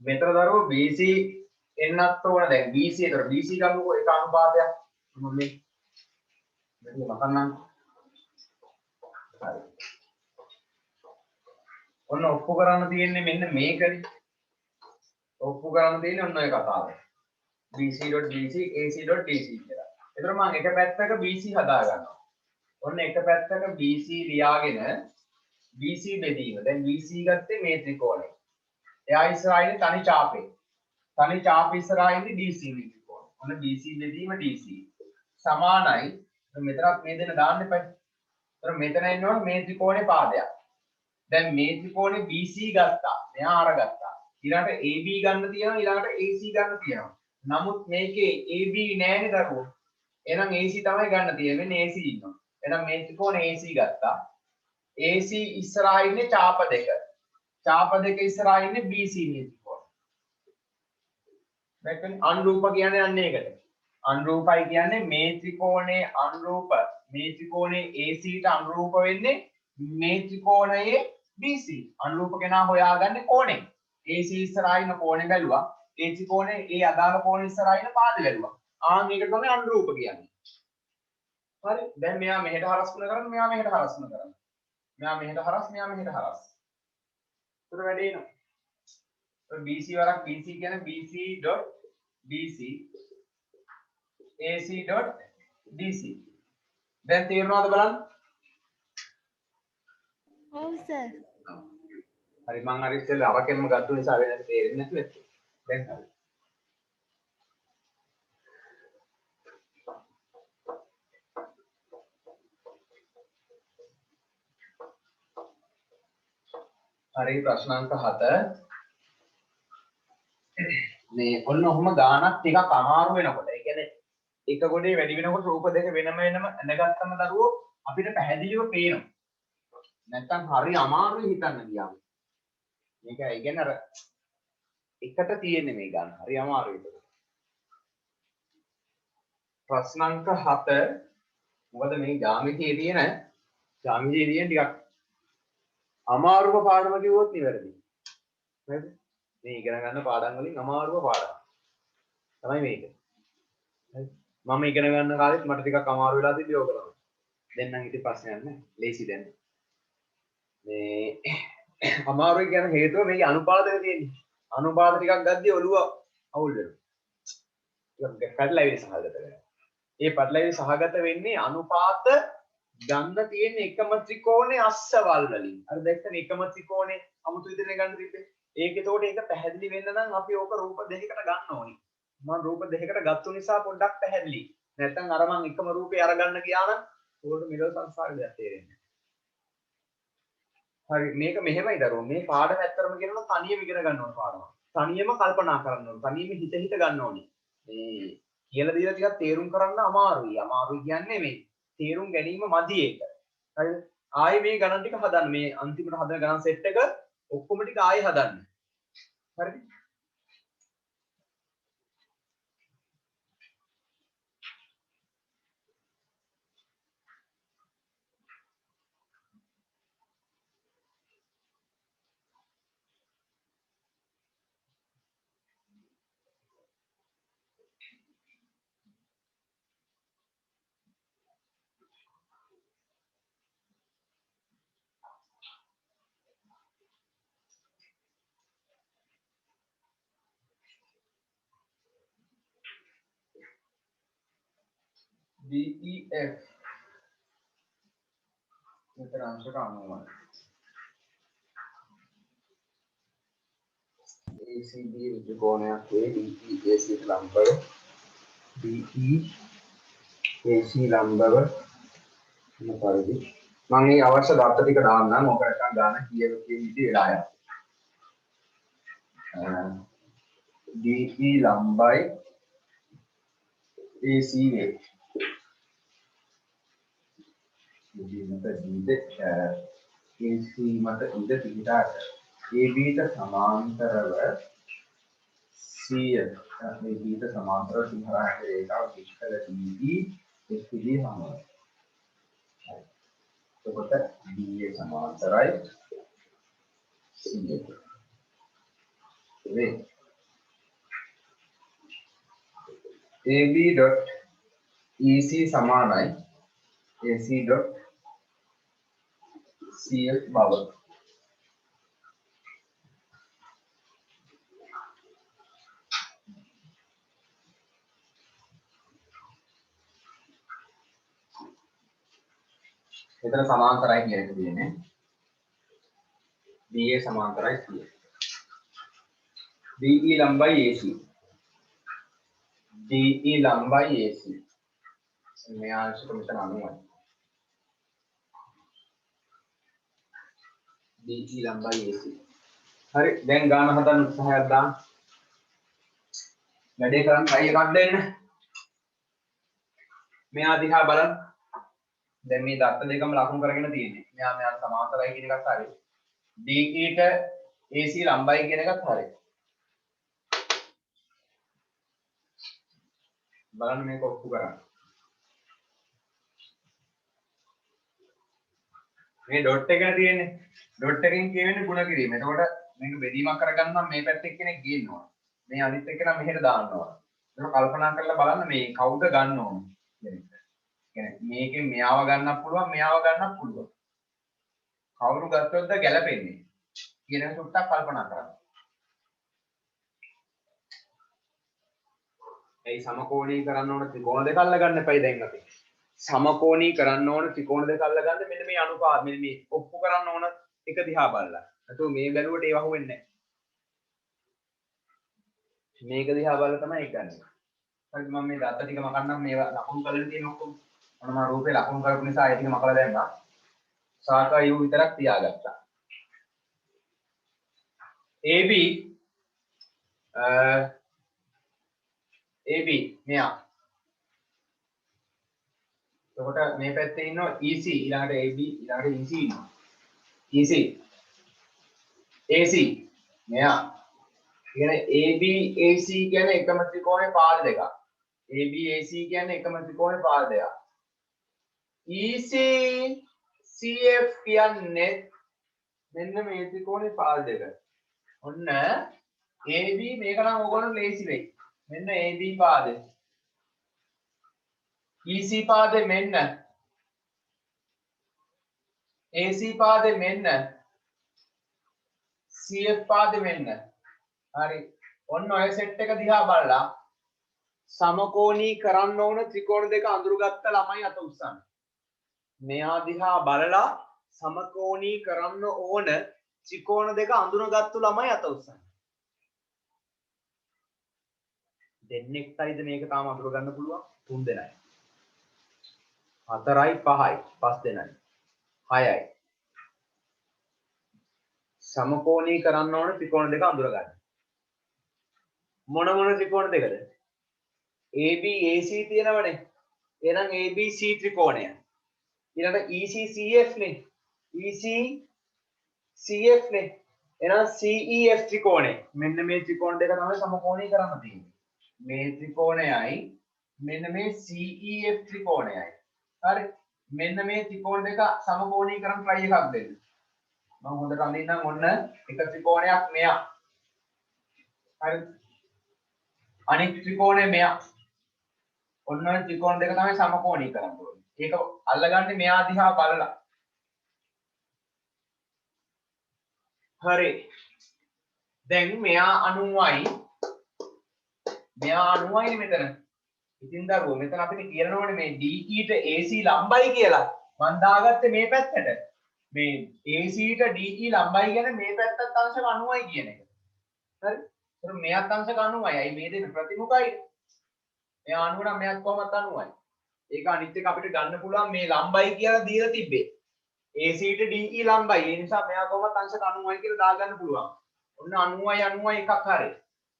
මෙතන දරුවෝ BC එන්නත් ඕන. දැන් BC ඒතර BC ගන්නකො ඒක අනුපාතයක්. මම මේ මතන්නම්. හරි. ඔන්න ඔප්පු කරන්න තියෙන්නේ මෙන්න මේකනේ. ඔප්පු කරන්න තියෙන්නේ ඔන්න ඔය කතාව. BC.BC AC.DC කියලා. ඒතර මම එක පැත්තක BC හදා ගන්නවා. ඔන්න එක පැත්තක BC ලියාගෙන BC බෙදීම. දැන් BC ගත්තේ මේ ත්‍රිකෝණය. එයා ඉස්සරහා ඉන්නේ තනි චාපේ. තනි චාප ඉස්සරහා ඉන්නේ DC මේ ත්‍රිකෝණය. ඔන්න BC බෙදීම DC. සමානයි. මෙතනත් මේ දෙන දාන්න එපා. ඒතර මෙතන ඉන්නවනේ මේ ත්‍රිකෝණේ පාදයක්. දැන් මේ ත්‍රිකෝණේ BC ගත්තා. මෙයා අරගත්තා. ඊළඟට AB ගන්න තියෙනවා. ඊළඟට AC ගන්න තියෙනවා. නමුත් මේකේ AB නෑනේ දරුවෝ. එහෙනම් AC තමයි ගන්න තියෙන්නේ. මෙන්න AC ඉන්නවා. එහෙනම් මේ ත්‍රිකෝණේ AC ගත්තා. AC ඉස්සරහා ඉන්නේ චාප දෙක. චාප දෙක ඉස්සරහා ඉන්නේ BC මේ ත්‍රිකෝණය. දැක්කනේ අනුරූප කියන්නේ අන්න ඒකට. අනුරූපයි කියන්නේ මේ ත්‍රිකෝණයේ අනුරූප මේ ත්‍රිකෝණයේ AC ට අනුරූප වෙන්නේ මේ ත්‍රිකෝණයේ BC. අනුරූප කෙනා හොයාගන්නේ කෝණය. AC ඉස්සරහා ඉන්න කෝණය බැලුවා. ඒ ත්‍රිකෝණයේ ඒ අදාළ කෝණය ඉස්සරහා ඉන්න පාද බැලුවා. මේකට තමයි අනුරූප කියන්නේ. හරි. දැන් මෙයා මෙහෙට හරස්කුණ කරන්න, මෙයා මෙහෙට හරස්කුණ කරන්න. මෙයා මෙහෙට හරස්, මෙයා මෙහෙට හරස්. උතර වැඩි එනවා. BC වරක් BC කියන්නේ BC.BC AC.DC. දැන් තේරෙනවද බලන්න? ඔව් සර්. හරි මං අර ඉස්සෙල්ලා අරකෙන්ම ගත්තු නිසා වෙනද තේරෙන්නේ නැතුව ඇත්තේ. දැන් හරි. හරි ප්‍රශ්න අංක 7 මේ ඔන්න ඔහොම ගානක් ටිකක් අමාරු වෙනකොට ඒ කියන්නේ එක ගොඩේ වැඩි වෙනකොට රූප දෙක වෙනම ඇඳගත්තම දරුවෝ අපිට පැහැදිලිව පේනවා. නැත්තම් හරි අමාරුයි හිතන්න ගියාම. මේක ඒ කියන්නේ අර එකට තියෙන්නේ මේ ගන්න. හරි අමාරුයි ඒක. ප්‍රශ්න අංක 7 මොකද මේ ජ්‍යාමිතියේ තියෙන ටිකක් අමාරුම පාඩම කිව්වොත් නිවැරදි. හරිද? මේ ඉගෙන ගන්න පාඩම් වලින් අමාරුම පාඩම. තමයි මේක. හරි. මම ඉගෙන ගන්න කාලෙත් මට ටිකක් අමාරු වෙලා තිබ්බේ ඕක තමයි. දැන් නම් ඉතින් ප්‍රශ්නයක් නැහැ. ලේසි දැන්. මේ අමාරුයි කියන හේතුව මේකේ අනුපාතක තියෙන්නේ. අනුපාත ටිකක් ගද්දී ඔළුව අවුල් වෙනවා. ටිකක් පැටලෙවි සහගත වෙනවා. ඒ පැටලෙවි සහගත වෙන්නේ අනුපාත ගන්න තියෙන එකම ත්‍රිකෝණේ අස්සවල් වලින්. අර දැක්කනේ එකම ත්‍රිකෝණේ අමුතු විදිහට ගන්න තිබ්බේ. ඒක ඒතකොට ඒක පැහැදිලි වෙන්න නම් අපි ඕක රූප දෙකකට ගන්න ඕනි. මම රූප දෙකකට ගත්තු නිසා පොඩ්ඩක් පැහැදිලි. නැත්නම් අර මම එකම රූපේ අරගන්න ගියා නම් ඕකට මිලෝ සංසාරේ දෙයක් තේරෙන්නේ නැහැ. හරි මේක මෙහෙමයි දරුවෝ. මේ පාඩම ඇත්තරම කියනවා තනියම ඉගෙන ගන්න ඕන පාඩමක්. තනියම කල්පනා කරන්න ඕන. තනියම හිත ගන්න ඕනේ. මේ කියලා දීලා ටිකක් තේරුම් කරන්න අමාරුයි. අමාරුයි කියන්නේ මේ තේරුම් ගැනීම මදි ඒක. හරිද? ආයේ මේ ගණන් ටික හදන්න. මේ අන්තිමට හදන ගණන් සෙට් එක ඔක්කොම ටික ආයේ හදන්න. හරිද? DEF මෙතන අංශක 90යි. ACB ත්‍රිකෝණයක් වේ DEAC ලම්බව DEAC ලම්බව මේ පරිදි මම මේ අවශ්‍ය දත්ත ටික දාන්නම්. ඕක නැත්නම් ගන්න කීයක විදිහට වෙලා යනවා. DE ලම්බයි AC වේ. මත ඉඳ AC මත ඉඳ පිටාට AB ට සමාන්තරව CF මේ B ට සමාන්තරව සිංහලට රේඛාව විස්තර DE SPD හමුවයි. එතකොට DA සමාන්තරයි CF. වේ AB.EC සමානයි AC.CF බව. එතන සමාන්තරයි කියන එක තියෙන්නේ. DA සමාන්තරයි CF. DE ලම්බයි AC. DE ලම්බයි AC. මේ අංශක මෙතන 90යි. DE ලම්බයි AC. හරි දැන් ගාන හදන්න උත්සාහයක් දාන්න. වැඩේ කරන් try එකක් දෙන්න. මෙයා දිහා බලන්න. දැන් මේ දත්ත දෙකම ලකුණු කරගෙන තියෙන්නේ. මෙයා සමාන්තරයි කියන එකත් හරි. DE ට AC ලම්බයි කියන එකත් හරි. බලන්න මේක ඔප්පු කරන්න. මේ ඩොට් එක තියෙන්නේ. ඩොට් එකෙන් කියවෙන්නේ ಗುಣ කිරීම. එතකොට මේක බෙදීමක් කරගන්න නම් මේ පැත්තේ කෙනෙක් ගේන්න ඕන. මේ අනිත් එක නම් මෙහෙට දාන්න ඕන. ඒක කල්පනා කරලා බලන්න මේ කවුද ගන්න ඕන කියන එක. කියන්නේ මේකෙන් මෙයාව ගන්නත් පුළුවන්, මෙයාව ගන්නත් පුළුවන්. කවුරු ගත්තොත්ද ගැලපෙන්නේ කියන එක සුට්ටක් කල්පනා කරන්න. ඒ සමකෝණී කරන්න ඕන ත්‍රිකෝණ දෙක අල්ලගන්න එපයි දැන් අපි. සමකෝණී කරන්න ඕන ත්‍රිකෝණ දෙක අල්ලගන්න මෙන්න මේ අනුපාත මෙන්න මේ ඔප්පු කරන්න ඕන එක දිහා බලලා. නැතුව මේ බැලුවට ඒව අහුවෙන්නේ නැහැ. මේක දිහා බලලා තමයි ඒක ගන්න. හරි මම මේ දත්ත ටික මකන්නම් මේවා ලකුණු කරලා තියෙන ඔක්කොම. මොන මම රූපේ ලකුණු කරපු නිසා ඒ ටික මකලා දැම්මා. සාකා යු විතරක් තියාගත්තා. AB AB මෙයා. එතකොට මේ පැත්තේ ඉන්නවා EC ඊළඟට AB ඊළඟට EC ඉන්නවා. EC AC මෙයා. කියන්නේ AB AC කියන්නේ එකම ත්‍රිකෝණේ පාද දෙකක්. AB AC කියන්නේ එකම ත්‍රිකෝණේ පාද දෙකක්. EC CF කියන්නේ මෙන්න මේ ත්‍රිකෝණේ පාද දෙක. ඔන්න AB මේක නම් ඕගොල්ලෝ ලේසි වෙයි. මෙන්න AB පාදේ. EC පාදේ මෙන්න. AC පාදේ මෙන්න. CF පාදේ මෙන්න. හරි. ඔන්න ඔය සෙට් එක දිහා බලලා සමකෝණී කරන්න ඕන ත්‍රිකෝණ දෙක අඳුරගත්ත ළමයි අත උස්සන්න. මෙයා දිහා බලලා සමකෝණී කරන්න ඕන ත්‍රිකෝණ දෙක අඳුරගත්තු ළමයි අත උස්සන්න. දෙන්නෙක්ටයිද මේක තාම අඳුර ගන්න පුළුවන්? 3 දෙනයි. 4යි 5යි 5 දෙනයි. 6යි. සමකෝණී කරන්න ඕන ත්‍රිකෝණ දෙක අඳුර ගන්න. මොන ත්‍රිකෝණ දෙකද? AB AC තියෙනවනේ. එහෙනම් ABC ත්‍රිකෝණය. ඊළඟට EC CF නේ. EC CF නේ. එහෙනම් CEF ත්‍රිකෝණය. මෙන්න මේ ත්‍රිකෝණ දෙක තමයි සමකෝණී කරන්න තියෙන්නේ. මේ ත්‍රිකෝණයයි මෙන්න මේ CEF ත්‍රිකෝණයයි. හරි. මෙන්න මේ ත්‍රිකෝණ දෙක සමකෝණී කරන් try එකක් දෙන්න. මම හොඳට අඳින්නම් ඔන්න එක ත්‍රිකෝණයක් මෙයා. හරි. අනිත් ත්‍රිකෝණය මෙයා. ඔන්න ඔය ත්‍රිකෝණ දෙක තමයි සමකෝණී කරන්න ඕනේ. ඒක අල්ලගන්නේ මෙයා දිහා බලලා. හරි. දැන් මෙයා 90යි. මෙයා 90යි මෙතන. ඉතින් දරුවෝ මෙතන අපිට කියනවනේ මේ DE ට AC ලම්බයි කියලා. මම දාගත්තේ මේ පැත්තට. මේ AC ට DE ලම්බයි කියන්නේ මේ පැත්තත් අංශක 90යි කියන එක. හරි. ඒතර මෙයාත් අංශක 90යි. අයි මේ දෙන්න ප්‍රතිමුඛයි. මෙයා 90 නම් මෙයාත් කොහොමද 90යි. ඒක අනිත් එක අපිට ගන්න පුළුවන් මේ ලම්බයි කියලා දීලා තිබ්බේ. AC ට DE ලම්බයි. ඒ නිසා මෙයා කොහොමද අංශක 90යි කියලා දාගන්න පුළුවන්. ඔන්න 90යි 90යි එකක් හරි.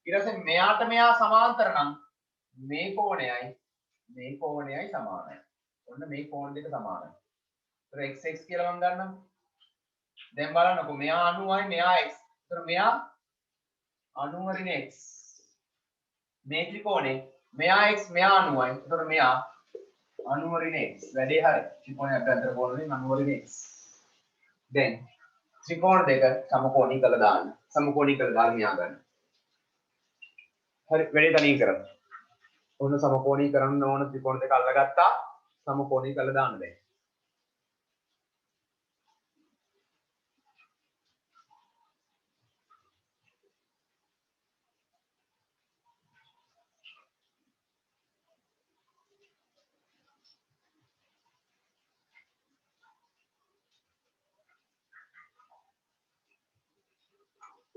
ඊට පස්සේ මෙයාට මෙයා සමාන්තර නම් මේ කෝණයයි සමානයි. ඔන්න මේ කෝණ දෙක සමානයි. ඒතර x කියලා මම ගන්නම්. දැන් බලන්නකෝ මෙයා 90යි මෙයා x. ඒතර මෙයා 90 ඍණ x. මේ ත්‍රිකෝණේ මෙයා x මෙයා 90යි. ඒතර මෙයා 90 ඍණ x. වැඩේ හරි. ත්‍රිකෝණය අතර කෝණනේ 90 ඍණ x. දැන් ත්‍රිකෝණ දෙක සමකෝණී කළා දාන්න. සමකෝණී කළා දාලා මෙයා ගන්න. හරි වැඩේ තනියෙන් කරමු. ඔන්න සමකෝණී කරන්න ඕන ත්‍රිකෝණ දෙක අල්ලගත්තා. සමකෝණී කළා දාන්න දැන්.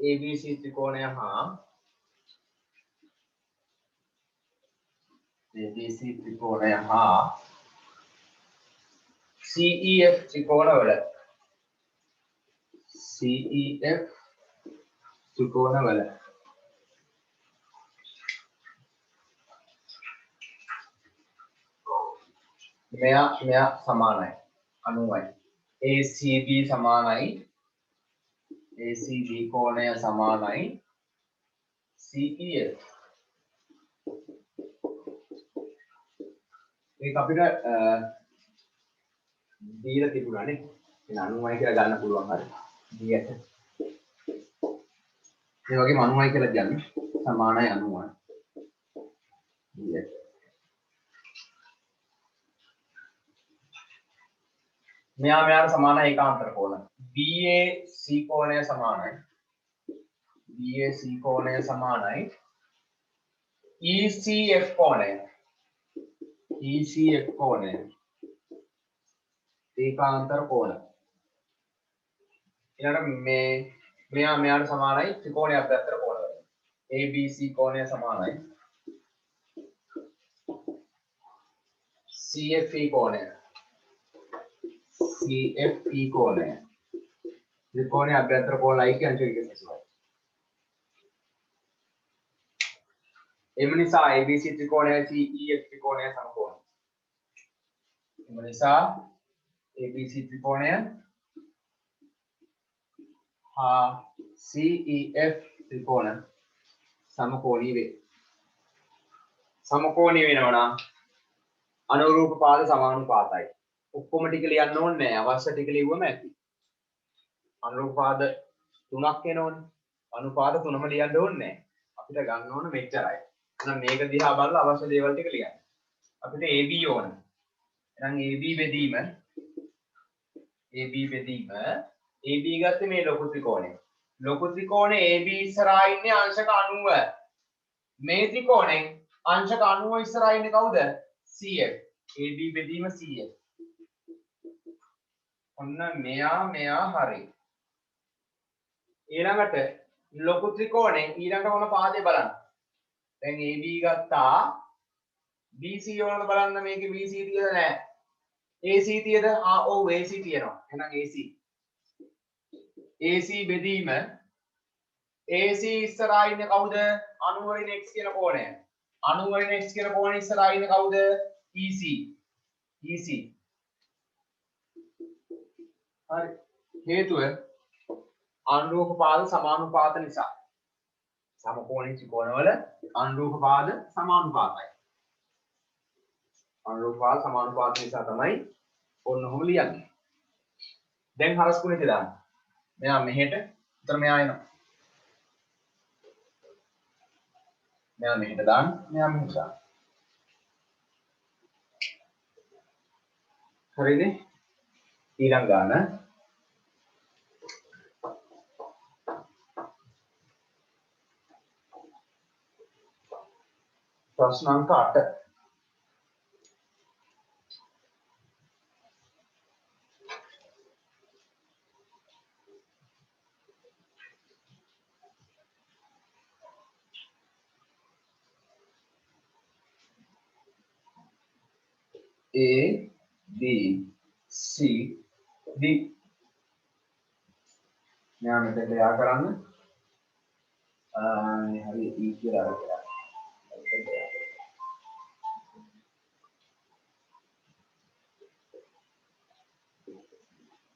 ABC ත්‍රිකෝණය හා ABC ත්‍රිකෝණය හා CEF ත්‍රිකෝණවල මෙයා සමානයි 90යි. ACB සමානයි. ACB කෝණය සමානයි CEF. මේක අපිට දීලා තිබුණානේ. එන 90යි කියලා ගන්න පුළුවන් හරි. D1. මේ වගේම 90යි කියලා කියන්නේ සමානයි 90යි. D1. මෙයාට සමානයි ඒකාන්තර කෝණ. BAC කෝණය සමානයි. BAC කෝණය සමානයි ECF කෝණය. ECF කෝණය. ඒකාන්තර කෝණ. ඊළඟට මෙයාට සමානයි ත්‍රිකෝණයක් අතර කෝණ වලින්. ABC කෝණය සමානයි CFE කෝණය. CFE කෝණය. ත්‍රිකෝණයේ අභ්‍යන්තර කෝණ ලයි කියන එක විශේෂයි. එම නිසා ABC ත්‍රිකෝණය CEF ත්‍රිකෝණය සමකෝණයි. එම නිසා ABC ත්‍රිකෝණය හා CEF ත්‍රිකෝණ සමකෝණී වේ. සමකෝණී වෙනවා නම් අනුරූප පාද සමානුපාතයි. ඔක්කොම ටික ලියන්න ඕනේ නැහැ. අවශ්‍ය ටික ලියුවම ඇති. අනුරූප පාද 3ක් එනෝනේ. අනුපාත 3ම ලියන්න ඕනේ නැහැ. අපිට ගන්න ඕන මෙච්චරයි. එහෙනම් මේක දිහා බලලා අවශ්‍ය දේවල් ටික ලියන්න. අපිට AB ඕන. එහෙනම් AB බෙදීම AB ගත්තේ මේ ලොකු ත්‍රිකෝණය. ලොකු ත්‍රිකෝණේ AB ඉස්සරහා ඉන්නේ අංශක 90. මේ ත්‍රිකෝණයෙන් අංශක 90 ඉස්සරහා ඉන්නේ කවුද? CF. AB බෙදීම CF. ඔන්න මෙයා හරි. ඊළඟට ලොකු ත්‍රිකෝණේ ඊළඟට මොන පාදේ බලන්න. දැන් AB ගත්තා. BC ඕනද බලන්න මේකේ BC තියද නැහැ. AC තියද? ඔව් AC තියෙනවා. එහෙනම් AC. AC බෙදීම AC ඉස්සරහා ඉන්නේ කවුද? 90 වලින් x කියන කෝණය. 90 වලින් x කියන කෝණය ඉස්සරහා ඉන්නේ කවුද? EC. EC. හරි. හේතුව අනුරූප පාද සමානුපාත නිසා. සමකෝණී ත්‍රිකෝණවල අනුරූප පාද සමානුපාතයි. අනුරූප පාද සමානුපාත නිසා තමයි ඔන්න ඔහොම ලියන්නේ. දැන් හරස් කුණිට දාන්න. මෙයා මෙහෙට, උතර මෙයා එනවා. මෙයා මෙහෙට දාන්න, මෙයා මෙහෙට දාන්න. හරිනේ? ඊළඟ ගාන ප්‍රශ්න අංක 8. A B C D මෙයා මෙතන යා කරන්න හරි E කියලා අරගෙන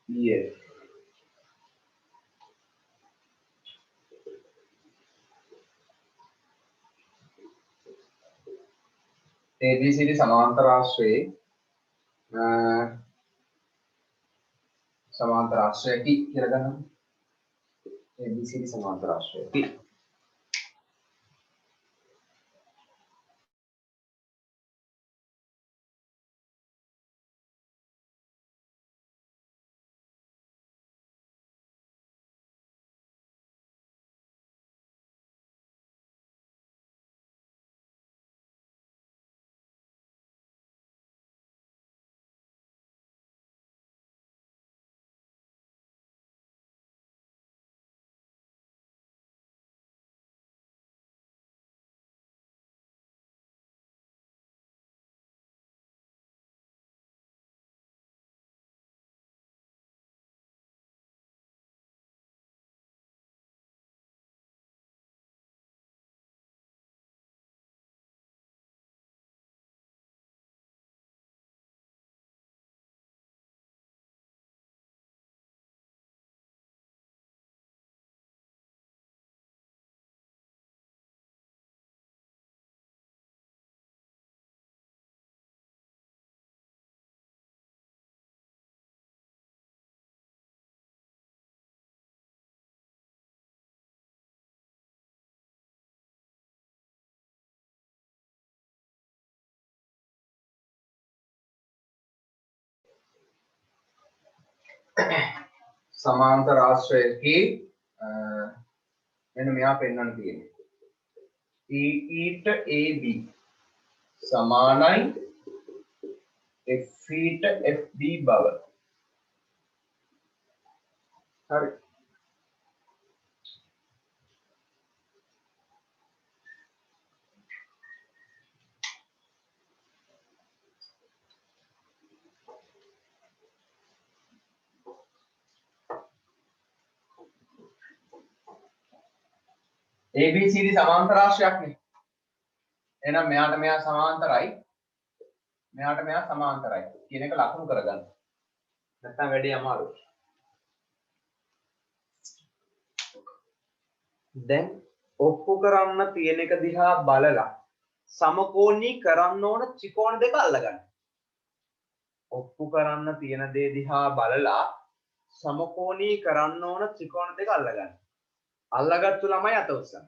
EF ABCD සමාන්තර ආශ්‍රයේ සමාන්තර ආශ්‍රයකි කියලා ගන්නවා. ABCD සමාන්තර ආශ්‍රයකි. සමාන්තර ආශ්‍රයකී මෙන්න මෙයා පෙන්වන්න තියෙන්නේ. ඊට AB සමානයි F ඊට FB බව. හරි. ABCD සමාන්තර රාශියක් නේ. එහෙනම් මෙයාට මෙයා සමාන්තරයි. මෙයාට මෙයා සමාන්තරයි කියන එක ලකුණු කරගන්න. නැත්නම් වැඩේ අමාරුයි. දැන් ඔප්පු කරන්න තියෙන එක දිහා බලලා සමකෝණී කරන්න ඕන ත්‍රිකෝණ දෙක අල්ලගන්න. ඔප්පු කරන්න තියෙන දේ දිහා බලලා සමකෝණී කරන්න ඕන ත්‍රිකෝණ දෙක අල්ලගන්න. අල්ලගත්තු ළමයි අත උස්සන්න.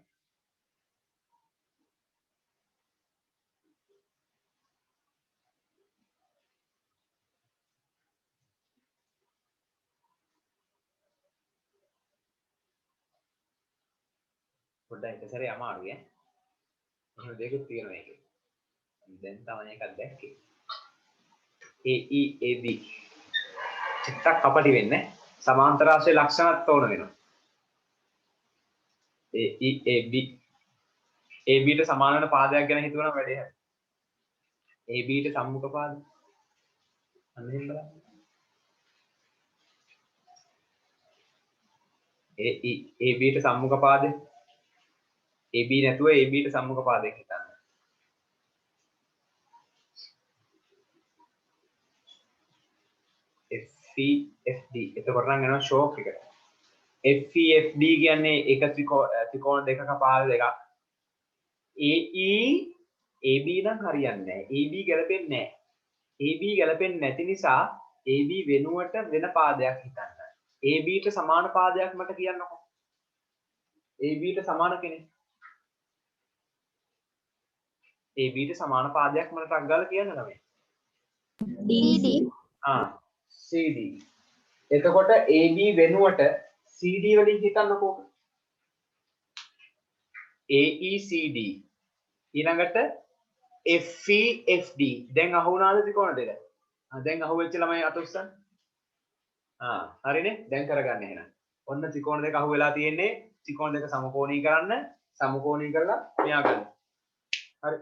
පොඩ්ඩක් එක සැරේ අමාරුයි ඈ. එහෙම දෙකක් තියෙනවා ඒකේ. දැන් තමයි එකක් දැක්කේ. AE AB චිත්තක් කපටි වෙන්නේ සමාන්තර රාශියේ ලක්ෂණත් ඕන වෙනවා. AE AB AB ට සමාන වෙන පාදයක් ගැන හිතුවනම් වැඩේ හරි. AB ට සම්මුඛ පාද. අන්න එහෙම බලන්න. AE AB ට සම්මුඛ පාදේ. AB නැතුව AB ට සම්මුඛ පාදයක් හිතන්න. FE FD එතකොට නම් එනවා ෂෝක් එකට. FE FD කියන්නේ එක ත්‍රිකෝණ දෙකක පාද දෙකක්. AE AB නම් හරියන්නේ නැහැ. AB ගැලපෙන්නේ නැහැ. AB ගැලපෙන්නේ නැති නිසා AB වෙනුවට වෙන පාදයක් හිතන්න. AB ට සමාන පාදයක් මට කියන්නකෝ. AB ට සමාන කෙනෙක්. AB ට සමාන පාදයක් මට ටක් ගාලා කියන්න ළමයි. CD CD. එතකොට AB වෙනුවට CD වලින් හිතන්නකෝ. AECD. ඊළඟට FEFD. දැන් අහුණාද ත්‍රිකෝණ දෙක? දැන් අහුවෙච්ච ළමයි අත උස්සන්න. හරිනේ. දැන් කරගන්න එහෙනම්. ඔන්න ත්‍රිකෝණ දෙක අහුවෙලා තියෙන්නේ. ත්‍රිකෝණ දෙක සමකෝණී කරන්න. සමකෝණී කරලා මෙයා ගන්න. හරි.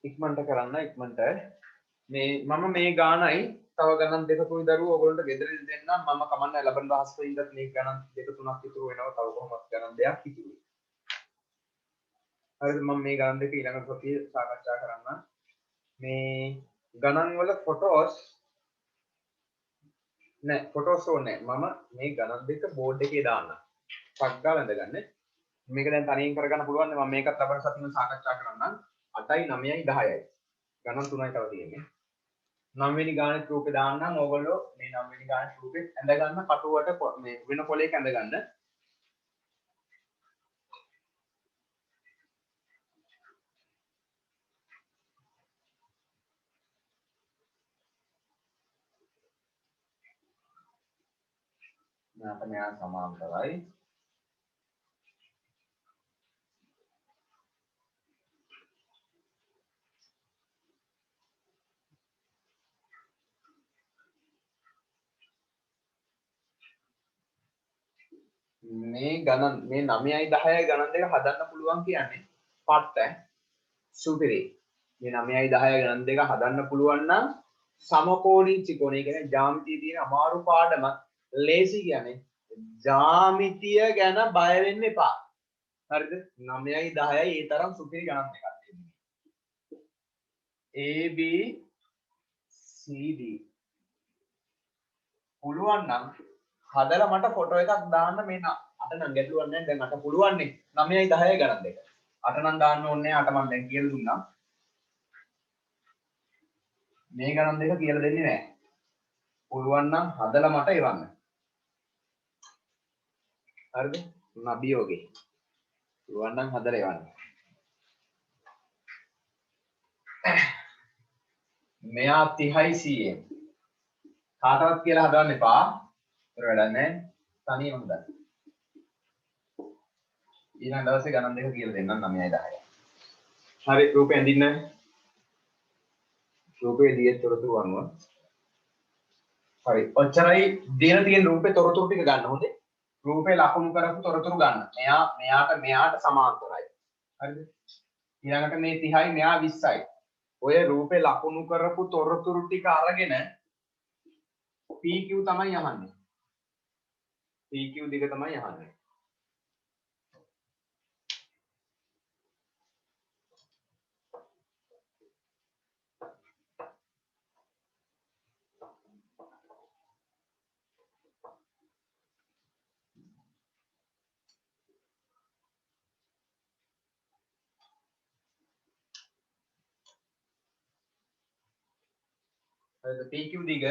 ඉක්මනට කරන්න ඉක්මනට මේ මම මේ ගානයි තව ගණන් දෙක තුනයි දරුවෝ ඔයගොල්ලන්ට ගෙදරින් දෙන්නම් මම කමන්නේ ලබන දවස් වල ඉඳන් මේ ගණන් දෙක තුනක් ඉතුරු වෙනවා තව කොහොමද ගණන් දෙකක් ඉතුරුයි හරිද මම මේ ගණන් දෙක ඊළඟ සතියේ සාකච්ඡා කරන්න මේ ගණන් වල ෆොටෝස් නෑ ෆොටෝස් ඕනේ මම මේ ගණන් දෙක බෝඩ් එකේ දාන්නම් ටක් ගාලා ඉඳගන්න මේක දැන් තනියෙන් කරගන්න පුළුවන් මම මේකත් ලබන සතියේ සාකච්ඡා කරන්නම් 8යි 9යි 10යි ගණන් තුනයි තව තියෙන්නේ 9 වෙනි ගානේ ගෲප් එක දාන්නම් ඕගොල්ලෝ මේ 9 වෙනි ගානේ ගෲප් එක ඇඳ ගන්න කටුවට මේ වෙන පොලේක ඇඳ ගන්න මෙයාට මෙයා සමාන්තරයි මේ ගණන් මේ 9යි 10යි ගණන් දෙක හදන්න පුළුවන් කියන්නේ පට්ට සුපිරි මේ 9යි 10යි ගණන් දෙක හදන්න පුළුවන් නම් සමකෝණී ත්‍රිකෝණය කියන්නේ ජ්‍යාමිතියේ තියෙන අමාරු පාඩම ලේසි කියන්නේ ජ්‍යාමිතිය ගැන බය වෙන්න එපා හරිද 9යි 10යි ඒ තරම් සුපිරි ගණන් දෙකක් තියෙනවා A B C D පුළුවන් නම් හදලා මට ෆොටෝ එකක් දාන්න මේ 8 නම් ගැටලුවක් නැහැ. දැන් 8 පුළුවන් නේ. 9යි 10යි ගණන් දෙක. 8 නම් දාන්න ඕනේ 8 මම දැන් කියලා දුන්නා. මේ ගණන් දෙක කියලා දෙන්නේ නැහැ. පුළුවන් නම් හදලා මට එවන්න. හරිද? මොන අභියෝගේ. පුළුවන් නම් හදලා එවන්න. මෙයා 30යි 100යි. කාටවත් කියලා හදන්න එපා. ඒක වැඩක් නැහැ. තනියම හදන්න. ඊළඟ දවසේ ගණන් දෙක කියලා දෙන්නම් 9යි 10යි. හරි රූපේ ඇඳින්න. රූපේ දියේ තොරතුරු අනුව. හරි. ඔච්චරයි දෙන තියෙන රූපේ තොරතුරු ටික ගන්න හොඳේ. රූපේ ලකුණු කරපු තොරතුරු ගන්න. මෙයාට සමාන්තරයි. හරිද? ඊළඟට මේ 30යි මෙයා 20යි. ඔය රූපේ ලකුණු කරපු තොරතුරු ටික අරගෙන PQ තමයි අහන්නේ. PQ දෙක තමයි අහන්නේ. හරිද? PQ දිග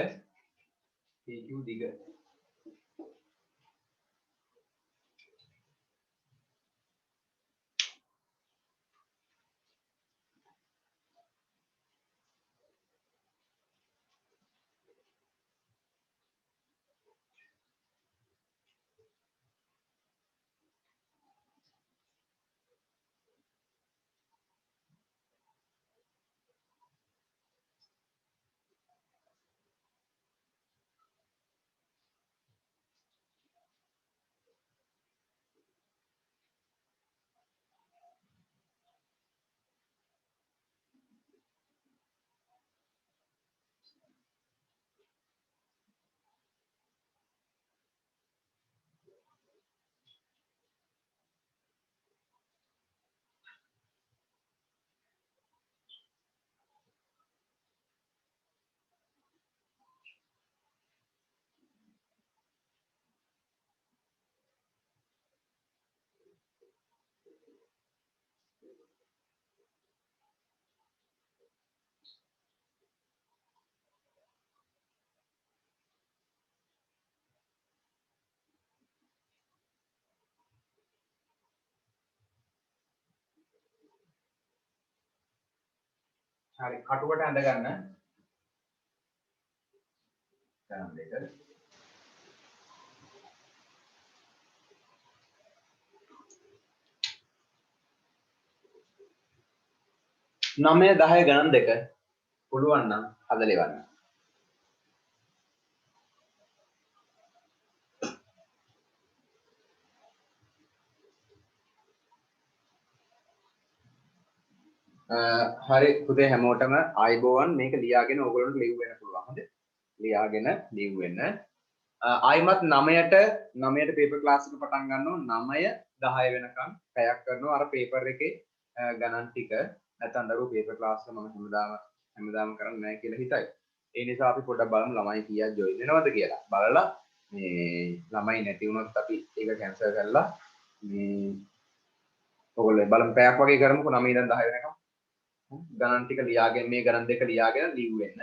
හරි කටුවට ඇඳ ගන්න. ගණන් දෙක. නමය 10 ගණන් දෙක පුළුවන් නම් හදලා එවන්න. හරි පුතේ හැමෝටම ආයිබෝවන් මේක ලියාගෙන ඕගොල්ලන්ට ලිව් වෙන්න පුළුවන්. හොඳ? ලියාගෙන ලිව් වෙන්න. ආයිමත් 9ට පේපර් ක්ලාස් එක පටන් ගන්නවා 9 10 වෙනකම් පැයක් කරනවා අර පේපර් එකේ ගණන් ටික නැත්නම් දරුවෝ පේපර් ක්ලාස් එක මම හැමදාම කරන්නේ නැහැ කියලා හිතයි. ඒ නිසා අපි පොඩ්ඩක් බලමු ළමයි කීයක් ජොයින් වෙනවද කියලා. බලලා මේ ළමයි නැති වුණොත් අපි ඒක කැන්සල් කරලා මේ ඔයගොල්ලෝ බලමු පැයක් වගේ කරමුකෝ 9 ඉඳන් 10 වෙනකම්. ගණන් ටික ලියාගෙන මේ ගණන් දෙක ලියාගෙන ලිව් වෙන්න.